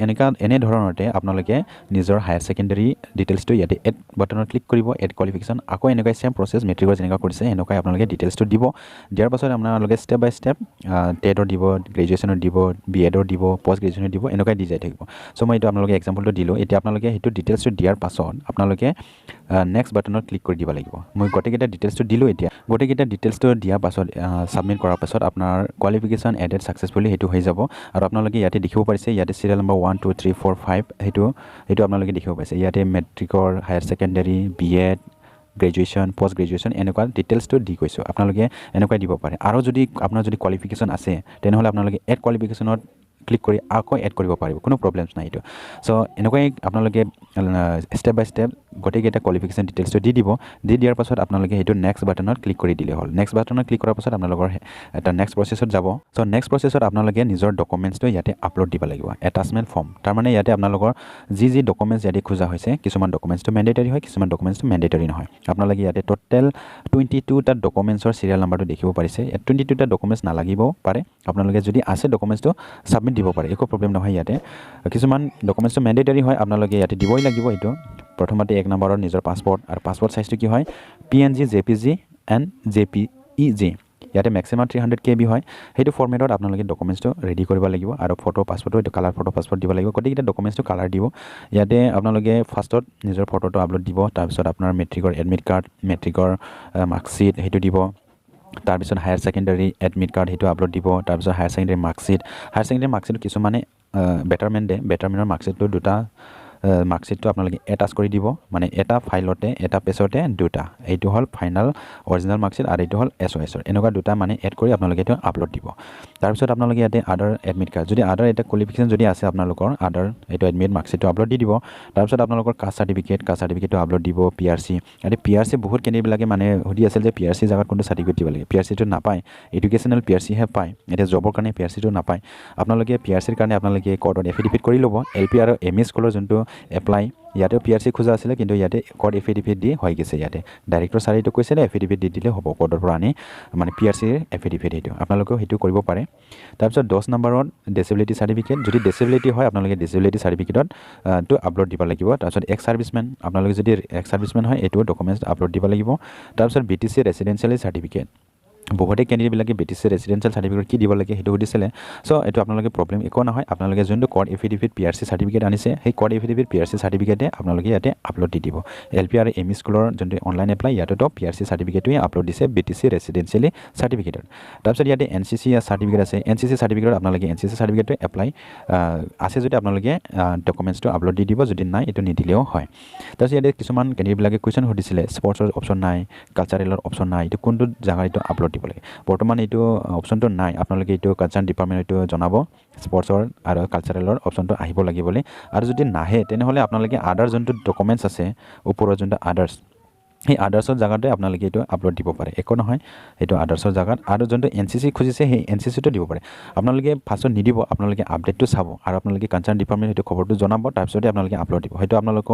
এনে ধৰণতে আপোনালোকে নিজৰ হায়াৰ সেকেন্ডাৰী ডিটেইলছটো ইয়াতে এড বাটনত ক্লিক কৰিব এড কোৱালিফিকেশ্যন আকৌ এনেকৈ সেম প্ৰসেছ মেট্ৰিকৰ যেনেকৈ কৰিছে এনেকৈ আপোনালোকে ডিটেইলছটো দিব দিয়াৰ পাছত আপোনালোকে ষ্টেপ বাই ষ্টেপ টেটৰ দিব গ্ৰেজুৱেশ্যনৰ দিব বিএডৰ দিব পোষ্ট গ্ৰেজুৱেশ্যনৰ দিব এনেকৈ দি যাই থাকিব সো মই এইটো আপোনালোকে এক্সাম্পলটো দিলোঁ এতিয়া আপোনালোকে সেইটো ডিটেইলছটো দিয়াৰ পাছত আপোনালোকে নেক্সট বাটনত ক্লিক কৰি দিব লাগিব মই গোটেইকেইটা ডিটেইলছটো দিলোঁ এতিয়া গোটেইকেইটা ডিটেইলছটো দিয়াৰ পাছত সাবমিট কৰাৰ পাছত আপোনাৰ কোৱালিফিকেশ্যন এডেড সাকসেসফুলি সেইটো হৈ যাব আৰু আপোনালোকে ইয়াতে দেখিব পাৰিছে ইয়াতে সিৰিয়াল নম্বৰ 1 2 3 4 5 সেইটো আপোনালোকে দেখিব পাৰিছে ইয়াতে মেট্ৰিকৰ higher secondary BEd graduation post graduation এনেকুৱা ডিটেইলছটো দি গৈছোঁ আপোনালোকে এনেকৈ দিব পাৰে আৰু যদি আপোনাৰ যদি কোৱালিফিকেশ্যন আছে তেনেহ'লে আপোনালোকে এড কোৱালিফিকেশ্যনত ক্লিক কৰি আকৌ এড কৰিব পাৰিব কোনো প্ৰবলেমছ নাই এইটো সো এনেকৈ আপোনালোকে ষ্টেপ বাই ষ্টেপ গোটেইকেইটা কোৱালিফিকেশ্যন ডিটেইলছটো দি দিয়াৰ পাছত আপোনালোকে সেইটো নেক্সট বাটনত ক্লিক কৰি দিলে হ'ল নেক্সট বাটনত ক্লিক কৰাৰ পাছত আপোনালোকৰ এটা নেক্সট প্ৰচেছত যাব সো নেক্সট প্ৰচেছত আপোনালোকে নিজৰ ডকুমেণ্টছটো ইয়াতে আপলোড দিব লাগিব এটাচমেণ্ট ফৰ্ম তাৰমানে ইয়াতে আপোনালোকৰ যি ডকুমেণ্টছ ইয়াতে খোজা হৈছে কিছুমান ডকুমেণ্টছটো মেণ্ডেটৰী হয় কিছুমান ডকুমেণ্টছটো মেণ্ডেটৰী নহয় আপোনালোকে ইয়াতে টোটেল 22টা ডকুমেণ্টছৰ সিৰিয়াল নাম্বাৰটো দেখিব পাৰিছে 22টা ডকুমেণ্টছ নালাগিব পাৰে আপোনালোকে যদি আছে ডকুমেণ্টছটো সাবমিট দিব পাৰে একো প্ৰবলেম নহয় ইয়াতে কিছুমান ডকুমেণ্টছটো মেণ্ডেটৰী হয় আপোনালোকে ইয়াতে দিবই লাগিব এইটো প্ৰথমতে 1 নম্বৰৰ নিজৰ পাছপৰ্ট আৰু পাছপৰ্ট সাইজটো কি হয় PNG JPG এণ্ড JPEG ইয়াতে ম্যাক্সিমাম 300 KB হয় সেইটো ফৰমেটত আপোনালোকে ডকুমেণ্টছটো ৰেডি কৰিব লাগিব আৰু ফটো এইটো কালাৰ ফটো পাছপৰ্ট দিব লাগিব গোটেইকেইটা ডকুমেণ্টছটো কালাৰ দিব ইয়াতে আপোনালোকে ফাৰ্ষ্টত নিজৰ ফটোটো আপলোড দিব তাৰপিছত আপোনাৰ মেট্ৰিকৰ এডমিট কাৰ্ড মেট্ৰিকৰ মাৰ্কশ্বিট সেইটো দিব তাৰপিছত হায়াৰ সেকেন্ডাৰী এডমিট কাৰ্ড সেইটো আপলোড দিব তাৰপিছত হায়াৰ সেকেন্ডাৰী মাৰ্কশ্বিট কিছুমানে বেটাৰমেণ্টৰ মাৰ্কশ্বিটটো মাৰ্কশ্বিটটো আপোনালোকে এটাচ কৰি দিব মানে এটা ফাইলতে এটা পেজতে দুটা এইটো হ'ল ফাইনাল অৰিজিনেল মাৰ্কশ্বিট আৰু এইটো হ'ল SOSৰ এনেকুৱা দুটা মানে এড কৰি আপোনালোকে এইটো আপলোড দিব তাৰপিছত আপোনালোকে ইয়াতে আদাৰ এডমিট কাৰ্ড যদি আদাৰ এটা কোৱালিফিকেশ্যন যদি আছে আপোনালোকৰ আদাৰ এইটো এডমিট মাৰ্কশ্বিটটো আপলোড দি দিব তাৰপিছত আপোনালোকৰ কাষ্ট চাৰ্টিফিকেটটো আপলোড দিব PRC ইয়াতে PRC বহুত কেন্দ্ৰবিলাকে মানে সুধি আছিল যে PRC জাগাত কোনটো চাৰ্টিফিকেট দিব লাগে PRCটো নাপায় এডুকেশ্যনেল PRC হে পায় এতিয়া জবৰ কাৰণে PRCটো নাপায় আপোনালোকে PRCৰ কাৰণে আপোনালোকে কোৰ্টত এফিডেভিট কৰি ল'ব LP আৰু ME স্কুলৰ যোনটো এপ্লাই ইয়াতেও PRC খোজা আছিলে কিন্তু ইয়াতে কোৰ্ট এফিডেভিট দি হৈ গৈছে ইয়াতে ডাইৰেক্টৰ ছাৰেটো কৈছিলে এফিডেভিট দি দিলে হ'ব কোৰ্টৰ পৰা আনি মানে PRCৰ এফিডেভিট সেইটো আপোনালোকেও সেইটো কৰিব পাৰে তাৰপিছত 10 নম্বৰত ডিসেবিলিটি সাৰ্টিফিকেট যদি ডিসেবিলিটি হয় আপোনালোকে ডিসেবিলিটি সাৰ্টিফিকেটত তো আপলোড দিব লাগিব তাৰপিছত এক্স সাৰ্ভিসমেন আপোনালোকে যদি এক্স সাৰ্ভিসমেন হয় এটো ডকুমেন্টছ আপলোড দিব লাগিব তাৰপিছত BTC ৰেসিডেন্সিয়েল সাৰ্টিফিকেট বহুতে কেন্দ্ৰবিলাকে BTC ৰেসিডেন্সিয়েল সাৰ্টিফিকেট কি দিব লাগে হেতু সুধিছিলে সো এটো আপোনালোকে প্ৰবলেম একো নহয় আপোনালোকে যোনটো কোৰ্ট এফিডেভিট PRC সাৰ্টিফিকেট আনিছে সেই কোৰ্ট এফিডেভিট PRC সাৰ্টিফিকেটে আপোনালোকে ইয়াতে আপলোড দি দিব LP আৰু ME স্কুলৰ যোনটো অনলাইন এপ্লাই ইয়াতেটো PRC সাৰ্টিফিকেটটোৱে আপলোড দিছে BTC ৰেসিডেন্সিয়েল সাৰ্টিফিকেটত তাৰপিছত ইয়াতে NCC সাৰ্টিফিকেট আছে NCC সাৰ্টিফিকেটত আপোনালোকে NCC সাৰ্টিফিকেটটো এপ্লাই আছে যদি আপোনালোকে ডকুমেন্টছটো আপলোড দি দিব যদি নাই এটো নিদিলেও হয় তাৰপিছত ইয়াতে কিছুমান কেন্দ্ৰবিলাকে কোৱেশ্চন সুধিছিলে স্পৰ্টছৰ অপচন নাই কালচাৰেলৰ অপচন নাই এটো কোনটো জাগা এটো আপলোড দিব লাগে বৰ্তমান এটো অপচনটো নাই আপোনালোকে এটো কালচাৰ ডিপাৰ্টমেন্টটো জনাব স্পৰ্টছৰ আৰু কালচাৰেলৰ অপচনটো আহিব লাগিব বুলি আৰু যদি নাহে তেনেহলে আপোনালোকে আদাৰ যোনটো ডকুমেন্টছ আছে ওপৰৰ যোনটো আদাৰ্স এই আদাৰ্সৰ জাগাতে আপোনালোকে এটো আপলোড দিব পাৰে একো নহয় এটো আদাৰ্সৰ জাগাত আৰু যোনটো NCC খুজিছে সেই NCCটো দিব পাৰে আপোনালোকে ফাৰ্ষ্টত নিদিব আপোনালোকে আপডেটটো চাব আৰু আপোনালোকে কনসাৰ্ন ডিপাৰ্টমেন্ট এটো খবৰটো জনাব তাৰপিছতে আপোনালোকে আপলোড দিব হয়তো আপোনালোকক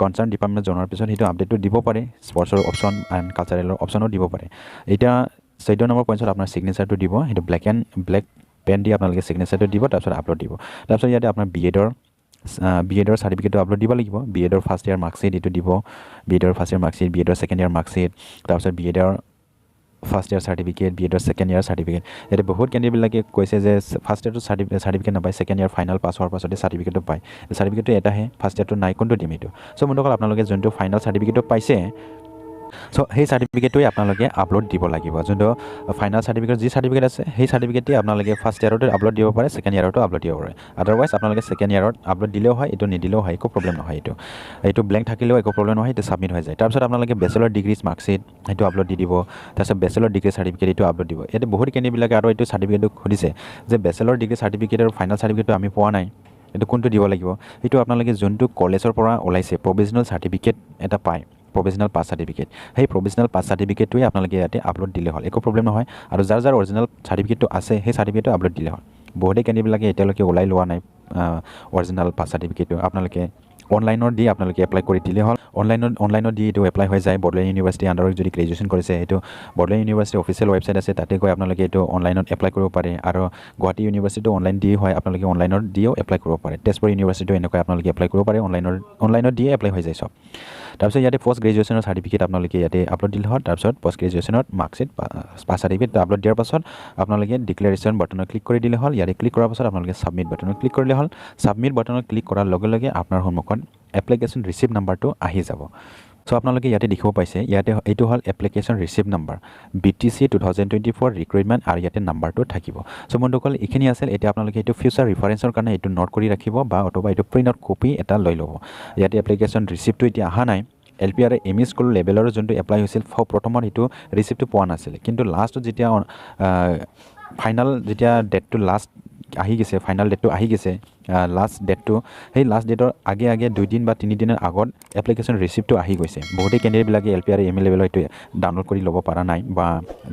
কনসাৰ্ন ডিপাৰ্টমেন্ট জনাৰ পিছত এটো আপডেটটো দিব পাৰে স্পৰ্টছৰ অপচন এণ্ড কালচাৰেলৰ অপচনো দিব পাৰে এটা 14 নম্বৰ পইণ্টত আপোনাৰ সিগনেচাৰটো দিব এটো ব্ল্যাক পেন দি আপোনালোকে সিগনেচাৰটো দিব তাৰপিছত আপলোড দিব তাৰপিছত ইয়াতে আপোনাৰ BEdৰ সাৰ্টিফিকেটটো আপলোড দিব লাগিব BEdৰ ফাৰ্ষ্ট ইয়াৰ মাৰ্কশ্বিট এটো দিব BEdৰ ফাৰ্ষ্ট ইয়াৰ মাৰ্কশ্বিট BEdৰ সেকেন্ড ইয়াৰ মাৰ্কশ্বিট তাৰপিছত BEdৰ ফাৰ্ষ্ট ইয়াৰ সাৰ্টিফিকেট BEdৰ সেকেন্ড ইয়াৰ সাৰ্টিফিকেট এতে বহুত কেন্দ্ৰবিলাকে কৈছে যে ফাৰ্ষ্ট ইয়াৰটো সাৰ্টিফিকেট নাপায় সেকেন্ড ইয়াৰ ফাইনাল পাছ হোৱাৰ পাছতে সাৰ্টিফিকেটটো পায় সাৰ্টিফিকেটটো এটাহে ফাৰ্ষ্ট ইয়াৰটো নাই কোনটো দিম এটো সো মনকল আপোনালোকে যোনটো ফাইনাল সাৰ্টিফিকেটটো পাইছে সো সেই সাৰ্টিফিকেটটোই আপোনালোকে আপলোড দিব লাগিব যোনটো ফাইনাল সাৰ্টিফিকেট যি সাৰ্টিফিকেট আছে সেই সাৰ্টিফিকেটটি আপোনালোকে ফাৰ্ষ্ট ইয়াৰতে আপলোড দিব পাৰে সেকেন্ড ইয়াৰতো আপলোড দিব পাৰে আদাৰৱাইজ আপোনালোকে সেকেন্ড ইয়াৰত আপলোড দিলেও হয় এটো নিদিলেও হয় একো প্ৰবলেম নহয় এটো ব্ল্যাঙ্ক থাকিলেও একো প্ৰবলেম নহয় এটো সাবমিট হৈ যায় তাৰপিছত আপোনালোকে বেচেলৰ ডিগ্ৰীজ মাৰ্কশ্বিট এটো আপলোড দি দিব তাৰপিছত বেচেলৰ ডিগ্ৰী সাৰ্টিফিকেট এটো আপলোড দিব এতে বহুত কেন্দ্ৰবিলাকে আৰু এটো সাৰ্টিফিকেটটো খুদিছে যে বেচেলৰ ডিগ্ৰী সাৰ্টিফিকেট আৰু ফাইনাল সাৰ্টিফিকেটটো আমি পোৱা নাই এটো কোনটো দিব লাগিব এটো আপোনালোকে যোনটো কলেজৰ পৰা ওলাইছে প্ৰভিজনাল সাৰ্টিফিকেট এটা পায় provisional pass certificate hey provisional pass certificate to আপোনালোকে ইয়াতে আপলোড দিলে হল একো প্ৰবলেম নহয় আৰু যাৰ অৰিজিনাল সাৰ্টিফিকেট টো আছে সেই সাৰ্টিফিকেটটো আপলোড দিলে হল বহুতে কেন্দ্ৰবিলাকে এতিয়ালৈকে ওলাই লোৱা নাই অৰিজিনাল পাছ সাৰ্টিফিকেটটো আপোনালোকে অনলাইনৰ দি আপোনালোকে এপ্লাই কৰি দিলে হল অনলাইনৰ দি এটো এপ্লাই হৈ যায় বড়োলেণ্ড ইউনিভাৰ্সিটি আন্ডাৰত যদি গ্ৰেজুৱেচন কৰিছে এটো বড়োলেণ্ড ইউনিভাৰ্সিটি অফিচিয়েল ৱেবসাইট আছে তাতে গৈ আপোনালোকে এটো অনলাইনত এপ্লাই কৰিব পাৰে আৰু গুৱাহাটী ইউনিভাৰ্সিটিটো অনলাইন দি হয় আপোনালোকে অনলাইনৰ দিও এপ্লাই কৰিব পাৰে তেজপুৰ ইউনিভাৰ্সিটিটো এনেকৈ আপোনালোকে এপ্লাই কৰিব পাৰে অনলাইনৰ দি এপ্লাই হৈ যায় সব তাৰপিছত ইয়াতে পোষ্ট গ্ৰেজুৱেচনৰ সাৰ্টিফিকেট আপোনালোকে ইয়াতে আপলোড দিলে হল তাৰপিছত পোষ্ট গ্ৰেজুৱেচনৰ মাৰ্কশ্বিট পাছ সাৰ্টিফিকেট আপলোড দিয়াৰ পাছত আপোনালোকে ডিক্লাৰেশ্যন বাটনত ক্লিক কৰি দিলে হল ইয়াতে ক্লিক কৰাৰ পাছত আপোনালোকে সাবমিট বাটনত ক্লিক কৰিলে হল সাবমিট বাটনত ক্লিক কৰাৰ লগে লগে আপোনাৰ সন্মুখত এপ্লিকেশ্যন ৰিচিভ নাম্বাৰটো আহি যাব সো আপোনালোকে ইয়াতে দেখিব পাইছে ইয়াতে এইটো হল application receive number BTC 2024 recruitment আৰু ইয়াতে নাম্বাৰটো থাকিব সো বন্ধুসকল এখিনি আছিল এতিয়া আপোনালোকে এটো ফিউচাৰ ৰেফাৰেন্সৰ কাৰণে এটো নোট কৰি ৰাখিব বা অথবা এটো প্ৰিন্ট আউট কপি এটা লৈ ল'ব ইয়াতে এপ্লিকেশ্যন ৰিচিভটো এতিয়া আহা নাই LP আৰু ME স্কুল লেভেলৰ যোনটো এপ্লাই হৈছিল প্ৰথমত এটো ৰিচিভটো পোৱা নাছিল কিন্তু লাষ্টত যেতিয়া ফাইনাল যেতিয়া ডেটটো লাষ্ট আহি গেছে ফাইনাল ডেটটো আহি গেছে লাষ্ট ডেটটো সেই লাষ্ট ডেটৰ আগে 2 দিন বা 3 দিনৰ আগত এপ্লিকেশ্যন ৰিচিভটো আহি গৈছে বহুতে কেন্দ্ৰবিলাকে LP আৰু ME লেভেলৰ এটো ডাউনলোড কৰি ল'ব পৰা নাই বা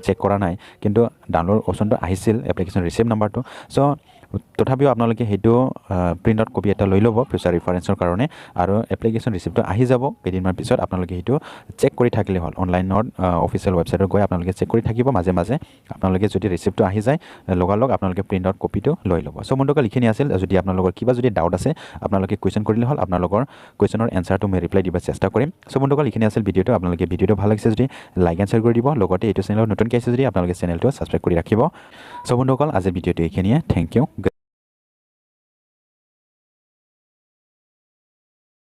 চেক কৰা নাই কিন্তু ডাউনলোড অপচনটো আহিছিল এপ্লিকেশ্যন ৰিচিভ নাম্বাৰটো সো তথাপিও আপোনালোকে হেতু প্ৰিন্ট আউট কপি এটা লৈ ল'ব ফিউচাৰ ৰেফাৰেন্সৰ কাৰণে আৰু এপ্লিকেশ্যন ৰিচিভটো আহি যাব কেইদিনমান পিছত আপোনালোকে হেতু চেক কৰি থাকিলে হল অনলাইনৰ অফিচিয়েল ৱেবসাইটত গৈ আপোনালোকে চেক কৰি থাকিব মাজে মাজে আপোনালোকে যদি ৰিচিভটো আহি যায় লগালগ আপোনালোকে প্ৰিন্ট আউট কপিটো লৈ ল'ব সো বন্ধুসকল লিখিনি আছিল যদি আপোনালোকৰ কিবা যদি ডাউট আছে আপোনালোকে কোৱেশ্চন কৰিলে হল আপোনালোকৰ কোৱেশ্চনৰ এনসাৰটো মই ৰিপ্লাই দিব চেষ্টা কৰিম সো বন্ধুসকল লিখিনি আছিল ভিডিওটো আপোনালোকে ভিডিওটো ভাল লাগিছে যদি লাইক এণ্ড শ্বেয়াৰ কৰি দিব লগতে এইটো চেনেলত নতুনকৈ আছে যদি আপোনালোকে চেনেলটো সাবস্ক্ৰাইব কৰি ৰাখিব সো বন্ধুসকল আজি ভিডিওটো এইখিনিয়ে থ্যাংক ইউ